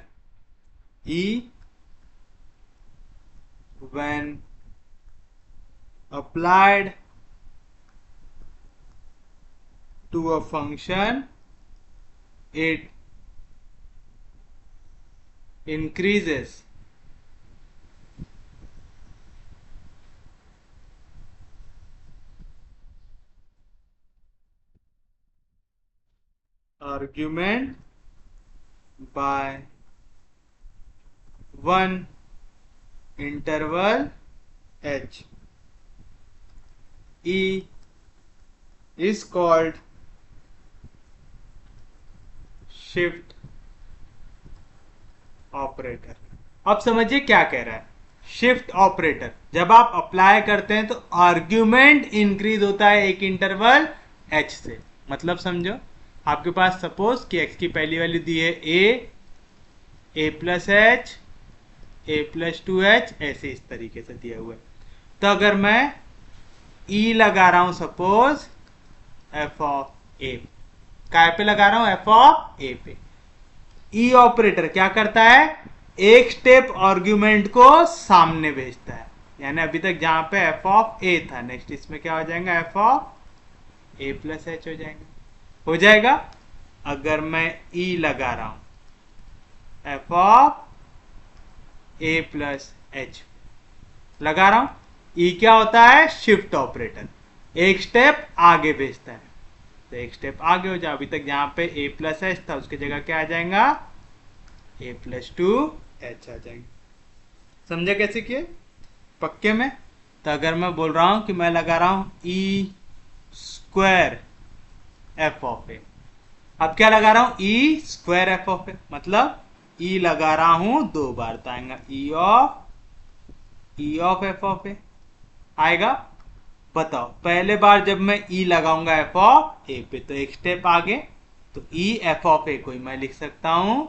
E when applied to a function it increases argument by one interval h. E is called shift operator. अब समझिए क्या कह रहा है। शिफ्ट ऑपरेटर जब आप अप्लाई करते हैं तो आर्ग्यूमेंट इंक्रीज होता है एक इंटरवल h से। मतलब समझो, आपके पास सपोज कि x की पहली वैल्यू दी है a plus H a plus 2h, ऐसे इस तरीके से दिया हुआ है। तो अगर मैं e लगा रहा हूं सपोज f ऑफ a, काय पे लगा रहा हूं? f ऑफ a पे। ई ऑपरेटर क्या करता है? एक स्टेप आर्ग्यूमेंट को सामने भेजता है। यानी अभी तक जहां पे एफ ऑफ ए था, नेक्स्ट इसमें क्या हो जाएगा? F of A plus H हो जाएगा। हो जाएगा। अगर मैं ई लगा रहा हूं F of A plus H लगा रहा हूं, ई क्या होता है? शिफ्ट ऑपरेटर, एक स्टेप आगे भेजता है। तो एक स्टेप आगे हो जाए, अभी तक जहां पे a प्लस एच था उसकी जगह क्या आ जाएगा? a प्लस 2h आ जाएंगे। समझे कैसे किए? पक्के में? तो अगर मैं बोल रहा हूं कि मैं लगा रहा हूं e स्क्वायर एफ ऑफ ए, अब क्या लगा रहा हूं? e स्क्वायर एफ ऑफ ए, मतलब e लगा रहा हूं दो बार, तो आएगा e of F of A आएगा। बताओ, पहले बार जब मैं ई लगाऊंगा एफ ऑफ ए पे तो एक स्टेप आगे, तो ई एफ ऑफ ए को मैं लिख सकता हूं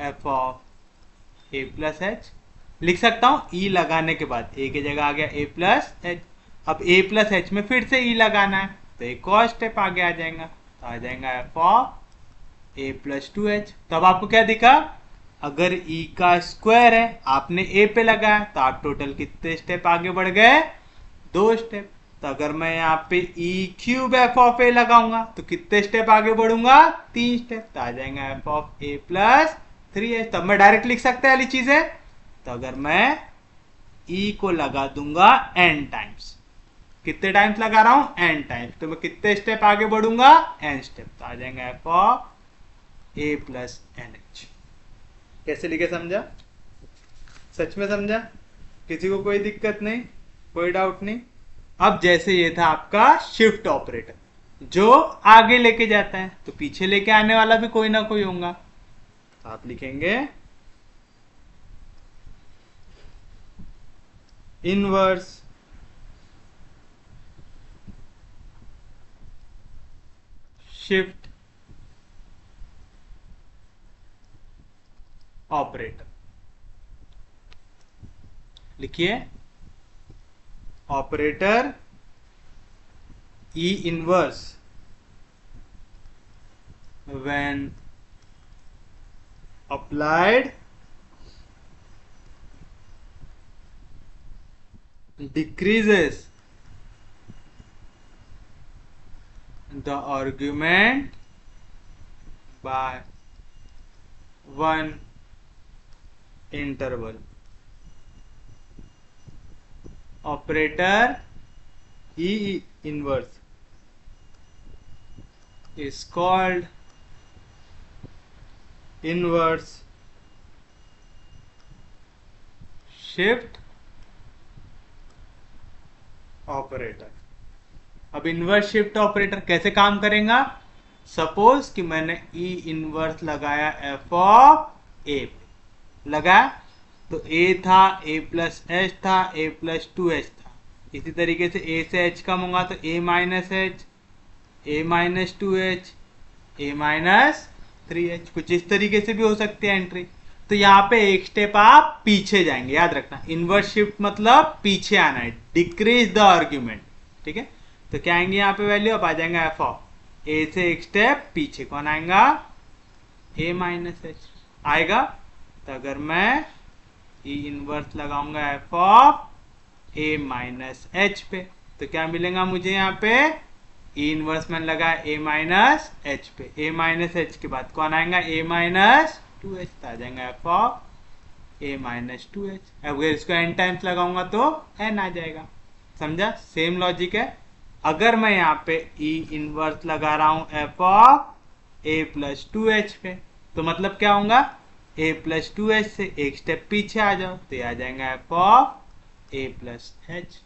F of A plus H लिख सकता हूं। ई लगाने के बाद ए की जगह आ गया ए प्लस एच। अब ए प्लस एच में फिर से ई लगाना है तो एक और स्टेप आगे आ जाएगा, तो आ जाएगा F of A plus 2h। तब आपको क्या दिखा? अगर ई का स्क्वायर है, आपने ए पे लगाया, तो आप टोटल कितने स्टेप आगे बढ़ गए? 2 स्टेप। तो अगर मैं यहाँ पे ई क्यूब एफ ऑफ ए लगाऊंगा तो कितने स्टेप आगे बढ़ूंगा? 3 स्टेप। तो आ जाएगा F of A plus 3h। तब मैं डायरेक्ट लिख सकता है वाली चीजें। तो अगर मैं ई को लगा दूंगा n टाइम्स, कितने टाइम्स लगा रहा हूं? n टाइम्स, तो मैं कितने स्टेप आगे बढ़ूंगा? n step. तो आ जाएगा F of A plus N H. कैसे लिखे? समझा? सच में समझा? किसी को कोई दिक्कत नहीं, कोई डाउट नहीं? अब जैसे ये था आपका शिफ्ट ऑपरेटर, जो आगे लेके जाता है, तो पीछे लेके आने वाला भी कोई ना कोई होगा। तो आप लिखेंगे इनवर्स शिफ्ट ऑपरेटर। लिखिए operator E inverse when applied decreases the argument by one interval. Operator E inverse is called inverse shift operator. अब इनवर्स शिफ्ट ऑपरेटर कैसे काम करेगा? सपोज कि मैंने ई इनवर्स लगाया एफ ऑफ ए पे, लगाया तो ए था, ए प्लस एच था, ए प्लस टू एच था। इसी तरीके से ए से एच कम होगा तो ए माइनस एच, ए माइनस टू एच, ए माइनस थ्री एच, कुछ इस तरीके से भी हो सकती है एंट्री। तो यहाँ पे एक स्टेप आप पीछे जाएंगे, याद रखना इनवर्स शिफ्ट मतलब पीछे आना है, डिक्रीज द आर्ग्यूमेंट, ठीक है। तो क्या आएंगे यहाँ पे वैल्यू, अब आ जाएंगे एफ ऑफ ए से एक स्टेप पीछे, कौन आएगा? ए माइनस एच आएगा। तो अगर मैं ई इनवर्स लगाऊंगा F of A minus H पे तो क्या मिलेगा मुझे यहाँ पे? ई इनवर्स मैंने लगाया ए माइनस एच पे, ए माइनस एच के बाद कौन आएगा? ए माइनस टू एच, आ जाएगा F of A minus two H. अगर इसको एन टाइम्स लगाऊंगा तो एन आ जाएगा। समझा? सेम लॉजिक है। अगर मैं यहाँ पे ई इनवर्स लगा रहा हूं F of A plus two H पे तो मतलब क्या होगा? ए प्लस टू एच से एक स्टेप पीछे आ जाओ तो ये आ जाएगा F of A plus H.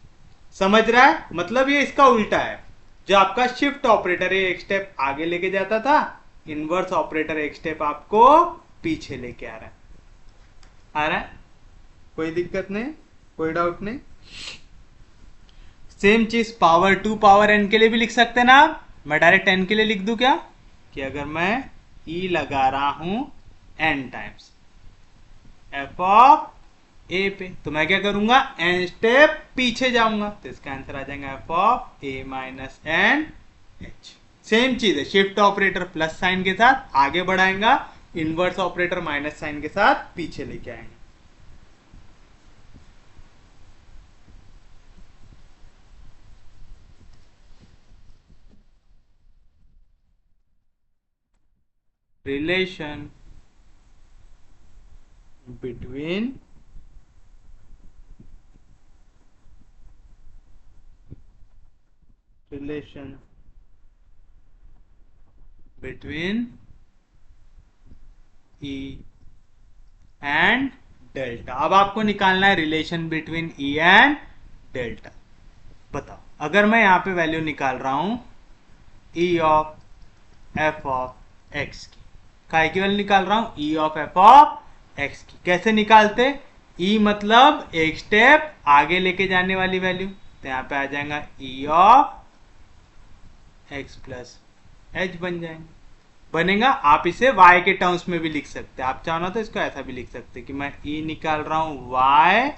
समझ रहा है? मतलब ये इसका उल्टा है, जो आपका शिफ्ट ऑपरेटर है एक स्टेप आगे लेके जाता था, इनवर्स ऑपरेटर एक स्टेप आपको पीछे लेके आ रहा है। आ रहा है? कोई दिक्कत नहीं, कोई डाउट नहीं। सेम चीज पावर टू पावर एन के लिए भी लिख सकते हैं ना। मैं डायरेक्ट एन के लिए लिख दूं क्या, कि अगर मैं ई लगा रहा हूं एन टाइम्स एफ ऑफ ए पे तो मैं क्या करूंगा? एन स्टेप पीछे जाऊंगा तो इसका आंसर आ जाएगा F of A minus n h. Same चीज है, शिफ्ट ऑपरेटर प्लस साइन के साथ आगे बढ़ाएगा, इनवर्स ऑपरेटर माइनस साइन के साथ पीछे लेके आएंगे। relation between E and delta. अब आपको निकालना है relation between E and delta. बताओ, अगर मैं यहां पे वैल्यू निकाल रहा हूं ई ऑफ एफ ऑफ एक्स की, काय की वैल्यू निकाल रहा हूं? ई ऑफ एफ ऑफ एक्स की। कैसे निकालते? ई मतलब एक स्टेप आगे लेके जाने वाली वैल्यू, तो यहां पे आ जाएगा ई ऑफ एक्स प्लस एच बन जाएंगे, बनेगा। आप इसे y के टर्म्स में भी लिख सकते हैं, आप चाहो तो इसको ऐसा भी लिख सकते हैं कि मैं e निकाल रहा हूं y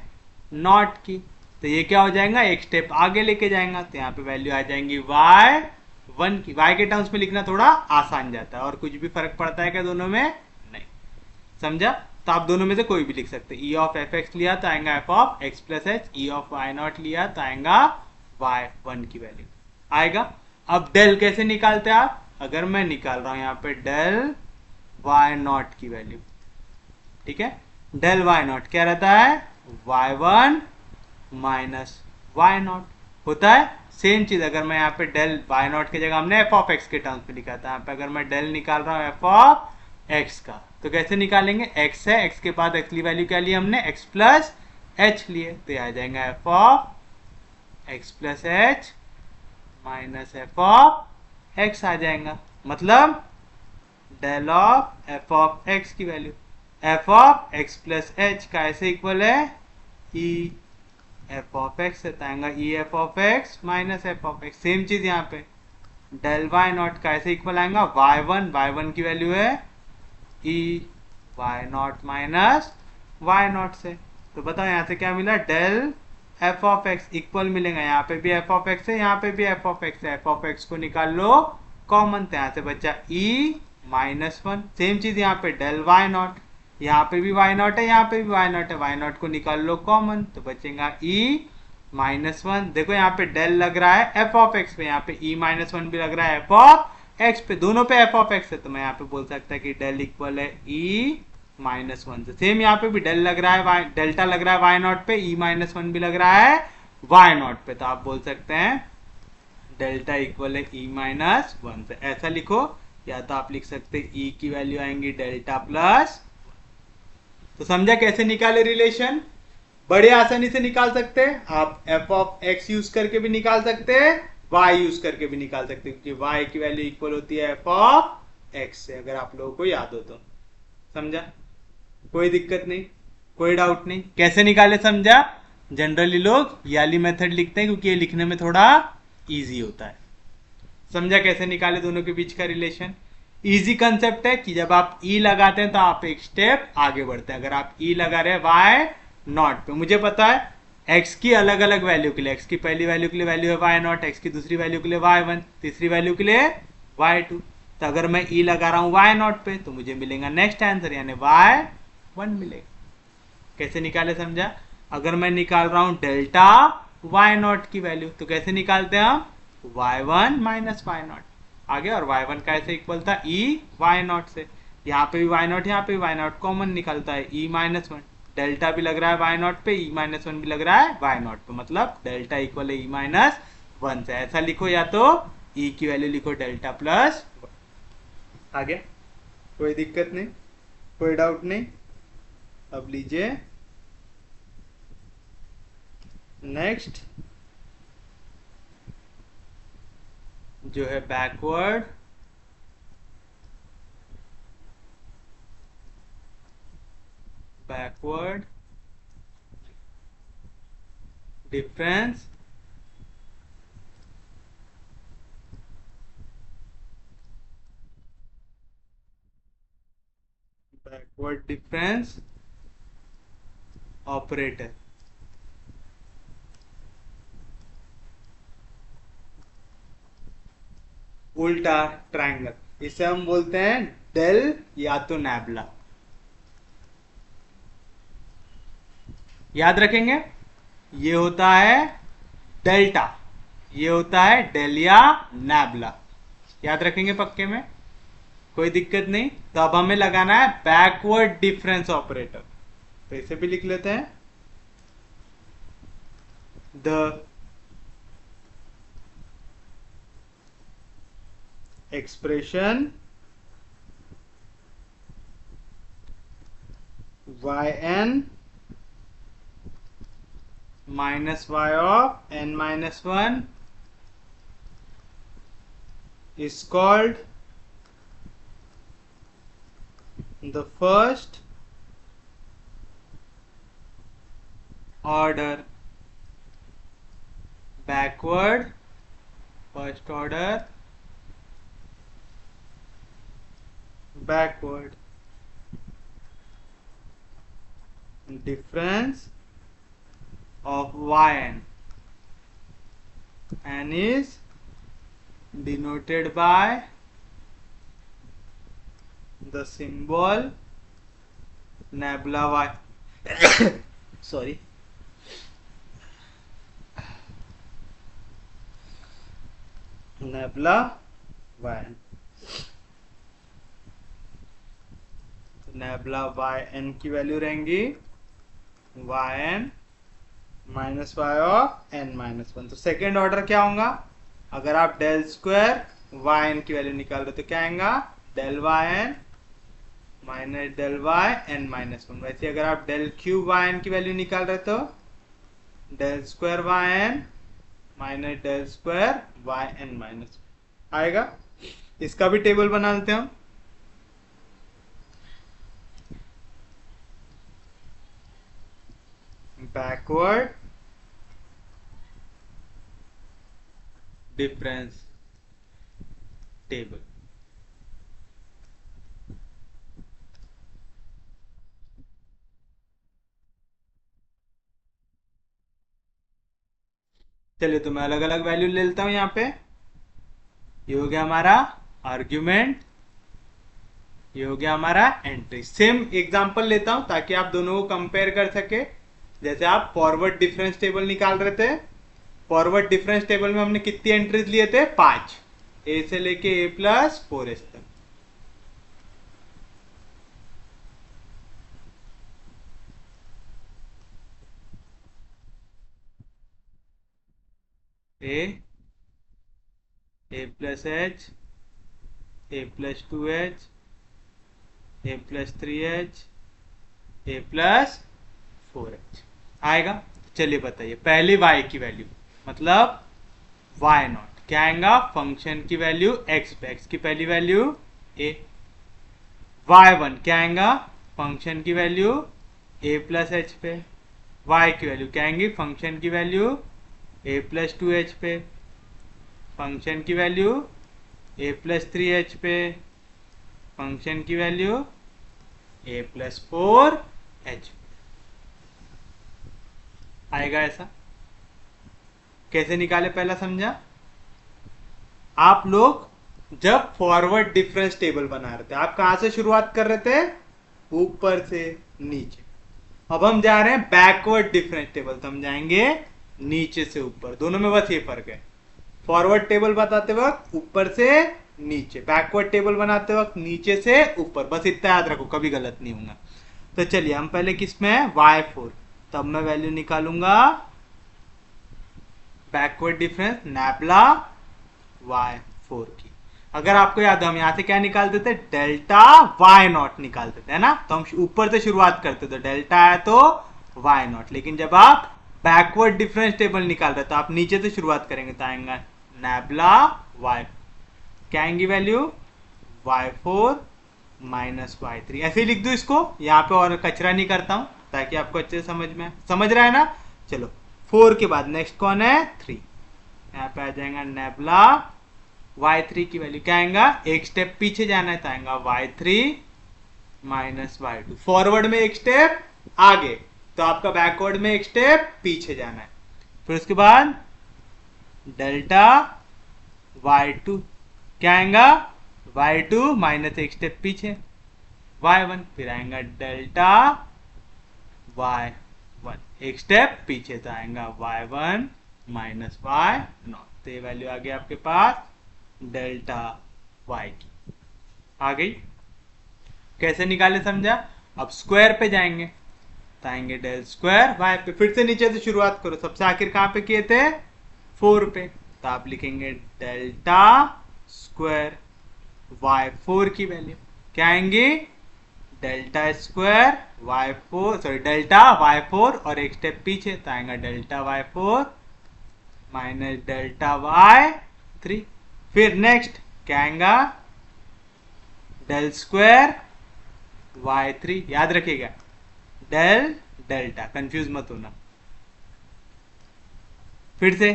नॉट की, तो ये क्या हो जाएगा? एक स्टेप आगे लेके जाएगा, तो यहाँ पे वैल्यू आ जाएंगी y वन की। y के टर्म्स में लिखना थोड़ा आसान जाता है, और कुछ भी फर्क पड़ता है क्या दोनों में? नहीं। समझा? तो आप दोनों में से कोई भी लिख सकते हैं। e ऑफ एफ एक्स लिया तो आएगा F of x plus h, e of y naught लिया तो आएगा y वन की वैल्यू आएगा। अब डेल कैसे निकालते हैं आप? अगर मैं निकाल रहा हूं यहाँ पे डेल वाई नॉट की वैल्यू, ठीक है, डेल वाई नॉट क्या रहता है? Y one minus Y naught होता है। सेम चीज अगर मैं यहाँ पे डेल वाई नॉट की जगह हमने एफ ऑफ एक्स के टर्म्स में लिखा था, यहाँ पे अगर मैं डेल निकाल रहा हूँ एफ ऑफ एक्स का तो कैसे निकालेंगे? एक्स है, एक्स के बाद एक्स की वैल्यू क्या ली हमने? एक्स प्लस एच लिए, तो आ जाएगा F of x plus H minus F of X आ जाएगा। मतलब del of F of x की value F of x plus H का ऐसे इक्वल है ई एफ ऑफ एक्स से, आएगा E F of x minus F of x. Same चीज यहाँ पे डेल वाई नॉट का ऐसे इक्वल आएगा वाई वन की वैल्यू है e y naught minus Y naught से। तो बताओ यहाँ से क्या मिला? Del F of x equal मिलेगा, यहाँ पे भी एफ ऑफ एक्स है, यहाँ पे भी एफ ऑफ एक्स है, एफ ऑफ एक्स को निकाल लो कॉमन, तो यहाँ से बचा ई माइनस वन। सेम चीज यहाँ पे डेल वाई नॉट, यहाँ पे भी वाई नॉट है, यहाँ पे भी वाई नॉट है, वाई नॉट को निकाल लो कॉमन तो बचेगा ई माइनस वन। देखो यहाँ पे डेल लग रहा है एफ ऑफ एक्स पे, यहाँ पे ई माइनस वन भी लग रहा है एफ ऑफ एक्स पे, दोनों पे एफ ऑफ एक्स है, तो मैं यहाँ पे बोल सकता है कि डेल इक्वल है ई माइनस वन से। सेम यहाँ पे भी डेल लग रहा है, डेल्टा लग रहा है वाई नॉट पे, ई माइनस वन भी लग रहा है वाई नॉट पे, तो आप बोल सकते हैं डेल्टा इक्वल है ई माइनस वन से। ऐसा लिखो, या तो आप लिख सकते हैं ई की वैल्यू आएंगी डेल्टा प्लस। तो समझा कैसे निकाले रिलेशन? बड़े आसानी से निकाल सकते हैं आप, एफ ऑफ एक्स यूज करके भी निकाल सकते हैं, y यूज करके भी निकाल सकते हैं, क्योंकि y की वैल्यू इक्वल होती है एफ ऑफ एक्स से, अगर आप लोगों को याद हो तो। समझा? कोई दिक्कत नहीं, कोई डाउट नहीं। कैसे निकाले समझा? जनरली लोग ये वाली मेथड लिखते हैं क्योंकि ये लिखने में थोड़ा इजी होता है। समझा कैसे निकाले दोनों के बीच का रिलेशन? इजी कंसेप्ट है कि जब आप ई लगाते हैं तो आप एक स्टेप आगे बढ़ते हैं। अगर आप ई लगा रहे हैं वाई नॉट पे, मुझे पता है एक्स की अलग अलग वैल्यू के लिए, एक्स की पहली वैल्यू के लिए वैल्यू है वाई नॉट, एक्स की दूसरी वैल्यू के लिए वाई वन, तीसरी वैल्यू के लिए वाई टू। तो अगर मैं ई लगा रहा हूं वाई नॉट पे तो मुझे मिलेगा नेक्स्ट आंसर यानी वाई वन मिलेगा। कैसे निकाले समझा? अगर मैं निकाल रहा हूं डेल्टा वाई नॉट की वैल्यू तो कैसे निकालते हैं हम? Y one minus Y naught आगे, और वाई वन का ऐसे इक्वल था ई वाई नॉट से। यहाँ पे भी वाई नॉट, यहाँ पे भी वाई नॉट कॉमन निकलता है ई माइनस वन। डेल्टा भी लग रहा है वाई नॉट पे, ई माइनस वन भी लग रहा है वाई नॉट पे, मतलब डेल्टा इक्वल है ई माइनस वन से। ऐसा लिखो, या तो ई की वैल्यू लिखो डेल्टा प्लस आगे। कोई दिक्कत नहीं, कोई डाउट नहीं। अब लीजिए नेक्स्ट जो है बैकवर्ड डिफरेंस ऑपरेटर। उल्टा ट्रायंगल, इसे हम बोलते हैं डेल या तो नैबला। याद रखेंगे, ये होता है डेल्टा, ये होता है डेल या नैबला। याद रखेंगे पक्के में, कोई दिक्कत नहीं। तो अब हमें लगाना है बैकवर्ड डिफरेंस ऑपरेटर, तो इसे भी लिख लेते हैं। The expression yn minus y of n minus 1 is called the first order backward first order backward difference of yn and is denoted by the symbol nabla y sorry nabla yn। Nabla Y N की value रहेंगी Y N minus Y of N minus one. तो second order क्या होगा? अगर आप del square Y N की value निकाल रहे तो क्या आएगा? Del Y N minus del Y N minus one. वैसे अगर आप डेल क्यूब वाई एन की वैल्यू निकाल रहे तो del square Y N minus del square Y N minus आएगा। इसका भी टेबल बना लेते हैं हम। Backward difference table. चलिए तो मैं अलग अलग वैल्यू ले लेता हूं यहां पे। ये हो गया हमारा आर्ग्यूमेंट, ये हो गया हमारा एंट्री। सेम एग्जांपल लेता हूं ताकि आप दोनों को कंपेयर कर सके। जैसे आप फॉरवर्ड डिफरेंस टेबल निकाल रहे थे, फॉरवर्ड डिफरेंस टेबल में हमने कितनी एंट्रीज लिए थे? 5, ए से लेके ए प्लस 4s तक। ए plus H, A plus 2h, A plus 3h, A plus 4h आएगा। चलिए बताइए पहली y की वैल्यू मतलब y नॉट, क्या आएगा फंक्शन की वैल्यू x पे, x की पहली वैल्यू a। y1 क्या आएगा फंक्शन की वैल्यू a प्लस एच पे। y की वैल्यू क्या आएंगी फंक्शन की वैल्यू a प्लस 2h पे, फंक्शन की वैल्यू a प्लस 3h पे, फंक्शन की वैल्यू a प्लस 4h। आएगा ऐसा। कैसे निकाले पहला समझा। आप लोग जब फॉरवर्ड डिफरेंस टेबल बना रहे थे, आप कहां से शुरुआत कर रहे थे, ऊपर से नीचे। अब हम जा रहे हैं बैकवर्ड डिफरेंस टेबल, तो हम जाएंगे नीचे से ऊपर। दोनों में बस ये फर्क है, फॉरवर्ड टेबल बताते वक्त ऊपर से नीचे, बैकवर्ड टेबल बनाते वक्त नीचे से ऊपर। बस इतना याद रखो, कभी गलत नहीं होगा। तो चलिए हम पहले किस में है y4, तब मैं वैल्यू निकालूंगा बैकवर्ड डिफरेंस नैबला y4 की। अगर आपको याद हो हम यहां से क्या निकालते थे, डेल्टा y0 निकालते थे, है ना। तो हम ऊपर से शुरुआत करते थे, डेल्टा है तो y0। लेकिन जब आप बैकवर्ड डिफरेंस टेबल निकाल रहे तो आप नीचे से शुरुआत करेंगे, तो आएंगे नैबला y, क्या आएंगी वैल्यू y4 माइनस y3। ऐसे ही लिख दो इसको, यहाँ पे और कचरा नहीं करता हूं ताकि आपको अच्छे से समझ रहा है ना। चलो 4 के बाद नेक्स्ट कौन है 3, यहाँ पे आ जाएगा नेबला y3 की वैल्यू क्या आएगा, एक स्टेप पीछे जाना है तो आएगा y3 माइनस y2। फॉरवर्ड में एक स्टेप आगे, तो आपका बैकवर्ड में एक स्टेप पीछे जाना है। फिर उसके बाद डेल्टा y2 क्या आएगा y2 माइनस एक स्टेप पीछे y1, फिर आएगा डेल्टा y1 एक स्टेप पीछे, तो आएगा y1 माइनस y0। तो ये वैल्यू आ गई आपके पास डेल्टा y की, आ गई। कैसे निकाले समझा। अब स्क्वायर पे जाएंगे, तो आएंगे डेल स्क्वायर y पे। फिर से नीचे से शुरुआत करो, सबसे आखिर कहां पे किए थे 4 पे, तो आप लिखेंगे डेल्टा स्क्वायर y4 की वैल्यू क्या आएंगी, delta square y4 sorry delta y4 और एक स्टेप पीछे, तो आएगा delta y4 minus delta y3। फिर नेक्स्ट क्या आएगा डेल स्क्वायर y3, याद रखिएगा डेल डेल्टा, कंफ्यूज मत होना। फिर से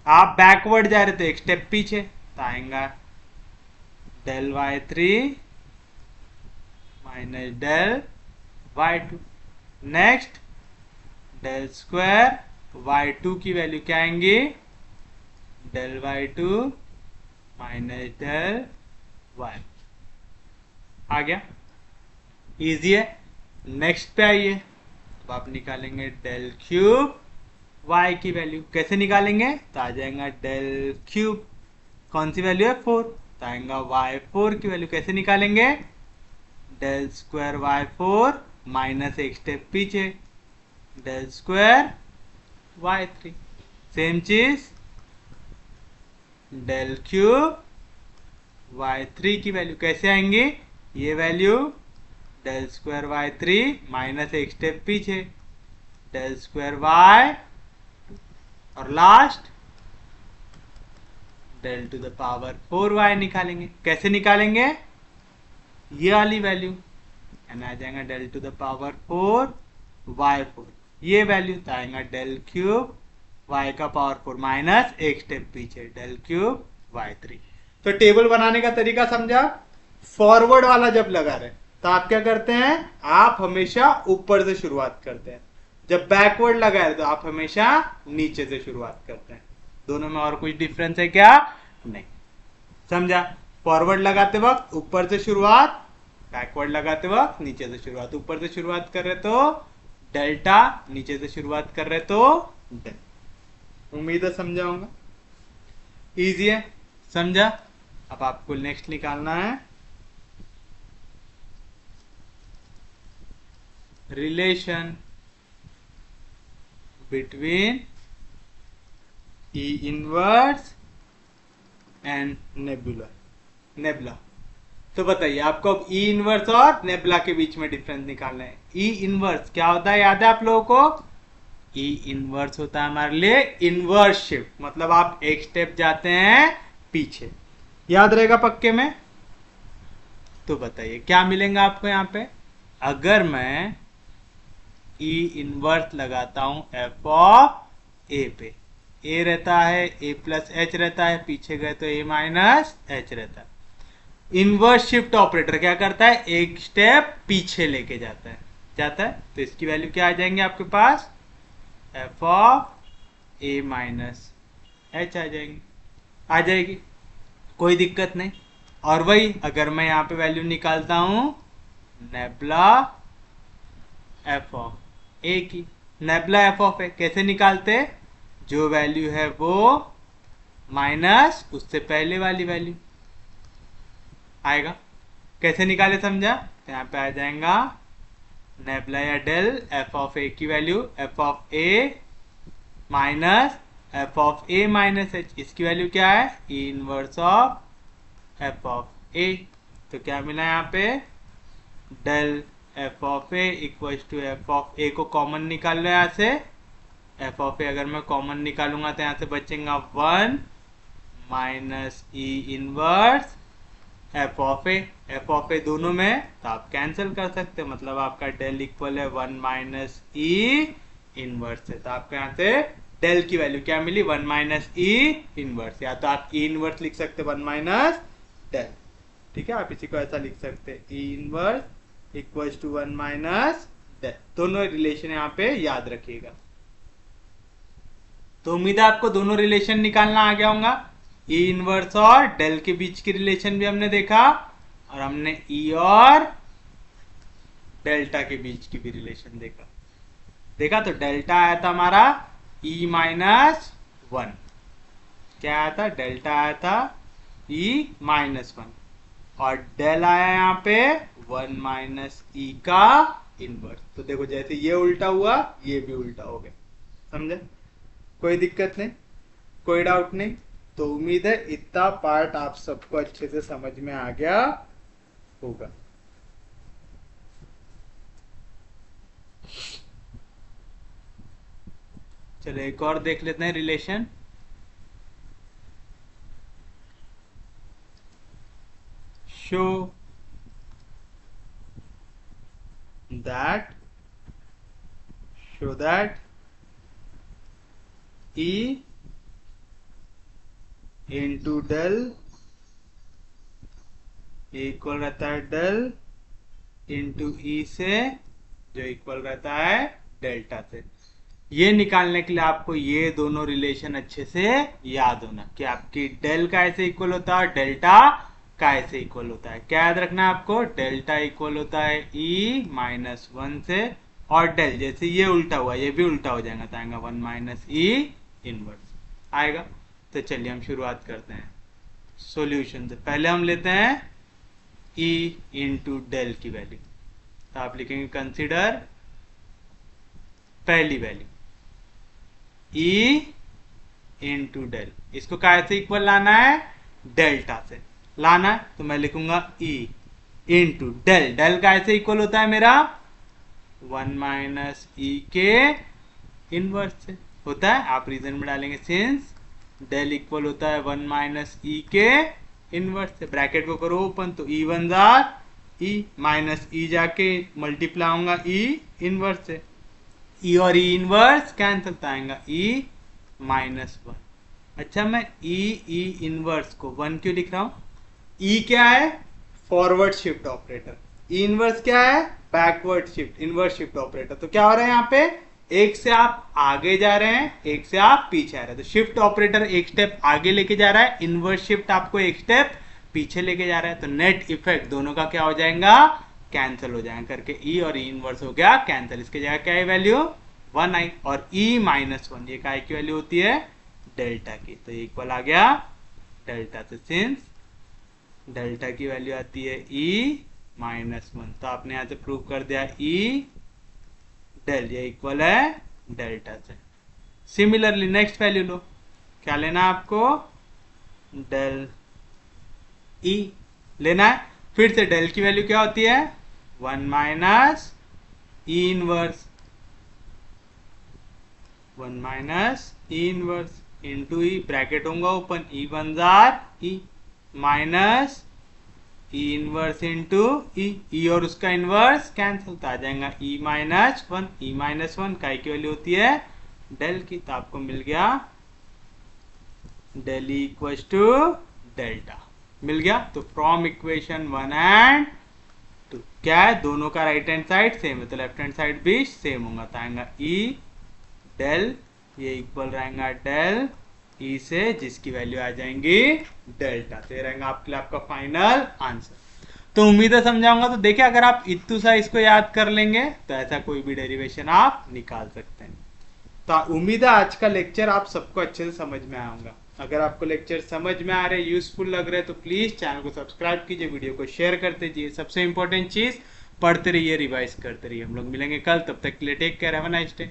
आप बैकवर्ड जा रहे थे एक स्टेप पीछे, तो आएगा del y3 minus del y2। Next del square y2 की वैल्यू क्या आएंगी, del y2 minus del y। आ गया, इजी है। नेक्स्ट पे आइए, तो आप निकालेंगे डेल क्यूब y की वैल्यू। कैसे निकालेंगे, तो आ जाएगा डेल क्यूब, कौन सी वैल्यू है 4, तो आएगा y4 की वैल्यू। कैसे निकालेंगे, डेल स्क्वायर y4 माइनस एक स्टेप पीछे डेल स्क्वायर y3। सेम चीज डेल क्यूब y3 की वैल्यू कैसे आएंगे, ये value del square y3 minus एक स्टेप पीछे डेल स्क्वायर y, और last del to the power 4y निकालेंगे। कैसे निकालेंगे, ये वाली वैल्यू आ जाएगा del to the power 4y4, ये वैल्यू तो आएगा डेल क्यूब y का पावर 4 माइनस एक स्टेप पीछे डेल क्यूब y3। तो टेबल बनाने का तरीका समझा। फॉरवर्ड वाला जब लगा रहे तो आप क्या करते हैं, आप हमेशा ऊपर से शुरुआत करते हैं। जब बैकवर्ड लगा है तो आप हमेशा नीचे से शुरुआत करते हैं। दोनों में और कुछ डिफरेंस है क्या, नहीं। समझा। फॉरवर्ड लगाते वक्त ऊपर से शुरुआत, बैकवर्ड लगाते वक्त नीचे से शुरुआत। ऊपर से शुरुआत कर रहे तो डेल्टा, नीचे से शुरुआत कर रहे तो डेल। उम्मीद है समझा होगा, इजी है, समझा। अब आपको नेक्स्ट निकालना है relation between E inverse and nebula. तो बताइए आपको अब E इनवर्स और नेबुला के बीच में डिफरेंस निकालना है। E इनवर्स क्या होता है, याद है आप लोगों को, ई इनवर्स होता है हमारे लिए इनवर्स शिफ्ट, मतलब आप एक स्टेप जाते हैं पीछे। याद रहेगा पक्के में? तो बताइए क्या मिलेगा आपको यहाँ पे। अगर मैं ई इनवर्स लगाता हूं एफ ऑफ ए पे, ए रहता है ए प्लस एच रहता है, पीछे गए तो ए माइनस एच रहता है। इनवर्स शिफ्ट ऑपरेटर क्या करता है, एक स्टेप पीछे लेके जाता है। तो इसकी वैल्यू क्या आ जाएंगे आपके पास, F of A minus H आ जाएगी, कोई दिक्कत नहीं। और वही अगर मैं यहाँ पे वैल्यू निकालता हूं नेबला एफ ऑफ ए की, नेबला एफ ऑफ ए कैसे निकालते, जो वैल्यू है वो माइनस उससे पहले वाली वैल्यू आएगा। कैसे निकाले समझा, तो यहाँ पे आ जाएगा नेबला या डेल एफ ऑफ ए की value F of A minus F of A minus H, इसकी वैल्यू क्या है, E inverse of F of A. तो क्या मिला यहाँ पे, del F of A equal to F of A को कॉमन निकाल लो यहाँ से, एफ ऑफ ए अगर मैं कॉमन निकालूंगा तो यहाँ से बचेगा 1 minus E inverse F of A. F of A दोनों में तो आप कैंसिल कर सकते हैं, मतलब आपका डेल इक्वल है 1 माइनस ई इनवर्स है। तो आपको यहाँ से डेल की वैल्यू क्या मिली, 1 माइनस ई इनवर्स, या तो आप ई इनवर्स लिख सकते 1 माइनस डेल, ठीक है, आप इसी को ऐसा लिख सकते हैं E inverse equals to 1 minus del. दोनों रिलेशन यहाँ पे याद रखिएगा। तो उम्मीद है आपको दोनों रिलेशन निकालना आ गया होगा। ई इनवर्स और डेल के बीच की रिलेशन भी हमने देखा, और हमने ई और डेल्टा के बीच की भी रिलेशन देखा। तो डेल्टा आया था हमारा ई माइनस 1, क्या आया था, डेल्टा आया था ई माइनस 1, और डेल आया यहाँ पे 1 माइनस ई का इनवर्स। तो देखो जैसे ये उल्टा हुआ ये भी उल्टा हो गया, समझे, कोई दिक्कत नहीं, कोई डाउट नहीं। तो उम्मीद है इतना पार्ट आप सबको अच्छे से समझ में आ गया होगा। चलो एक और देख लेते हैं relation. Show that E into del equal रहता है डेल इंटू ई से, जो इक्वल रहता है डेल्टा से। ये निकालने के लिए आपको ये दोनों रिलेशन अच्छे से याद होना कि आपकी डेल का ऐसे इक्वल होता है, डेल्टा का ऐसे इक्वल होता है। क्या याद रखना है आपको, डेल्टा इक्वल होता है ई माइनस 1 से, और डेल जैसे ये उल्टा हुआ ये भी उल्टा हो जाएगा, तो आएगा 1 माइनस ई इनवर्स आएगा। तो चलिए हम शुरुआत करते हैं सॉल्यूशन से। पहले हम लेते हैं ई इंटू डेल की वैल्यू, तो आप लिखेंगे कंसीडर पहली वैल्यू ई इंटू डेल, इसको कैसे इक्वल लाना है, डेल्टा से लाना है। तो मैं लिखूंगा ई इंटू डेल, डेल कैसे इक्वल होता है मेरा 1 माइनस ई के इनवर्स से होता है। आप रीजन में डालेंगे सिंस डेल इक्वल होता है 1 माइनस ई के इनवर्स से, ब्रैकेट को करो ओपन, तो ई 1 जार ई माइनस ई जाके मल्टीप्लाई होगा ई इनवर्स से, ई और ई इनवर्स कैंसिल आएगा ई माइनस 1। अच्छा मैं ई इनवर्स को 1 क्यों लिख रहा हूं, ई क्या है, फॉरवर्ड शिफ्ट ऑपरेटर, ई इनवर्स क्या है, backward shift inverse shift operator. तो क्या हो रहा है यहाँ पे, एक से आप आगे जा रहे हैं एक से आप पीछे आ रहे हैं, तो शिफ्ट ऑपरेटर एक स्टेप आगे लेके जा रहा है, इनवर्स शिफ्ट आपको एक स्टेप पीछे लेके जा रहा है। तो नेट इफेक्ट दोनों का क्या हो जाएगा, कैंसिल हो जाएगा करके ई और ई इनवर्स हो गया कैंसिल। इसके जगह क्या है वैल्यू 1 आई, और ई माइनस 1 ये काय की वैल्यू होती है, डेल्टा की, तो इक्वल आ गया डेल्टा से। सिंस डेल्टा की वैल्यू आती है ई माइनस 1, तो आपने यहां से प्रूव कर दिया ई डेल ये इक्वल है डेल्टा से। सिमिलरली नेक्स्ट वैल्यू लो, क्या लेना है आपको, डेल ई लेना है। फिर से डेल की वैल्यू क्या होती है 1 minus E inverse, 1 minus E inverse into E, bracket होगा ओपन, ई वन जार E, minus E inverse into E और उसका इनवर्स कैंसिल, तो आ जाएगा E minus one, E minus one का की वैल्यू होती है डेल की, तो आपको मिल गया del E equal to delta, मिल गया। तो फ्रॉम इक्वेशन 1 एंड 2 क्या है, दोनों का राइट हैंड साइड सेम है तो लेफ्ट हैंड साइड भी सेम होगा, तो आएगा ई डेल, ये इक्वल रहेगा डेल ई से जिसकी वैल्यू आ जाएंगी डेल्टा, तो ये रहेगा आपके लिए आपका फाइनल आंसर। तो उम्मीद है समझाऊंगा। तो देखिए अगर आप इतू सा इसको याद कर लेंगे तो ऐसा कोई भी डेरिवेशन आप निकाल सकते हैं। तो उम्मीद है आज का लेक्चर आप सबको अच्छे से समझ में आया होगा। अगर आपको लेक्चर समझ में आ रहे, यूजफुल लग रहे, तो प्लीज चैनल को सब्सक्राइब कीजिए, वीडियो को शेयर करते जाइए। सबसे इंपॉर्टेंट चीज, पढ़ते रहिए, रिवाइज करते रहिए। हम लोग मिलेंगे कल, तब तक के लिए take care, have a nice day.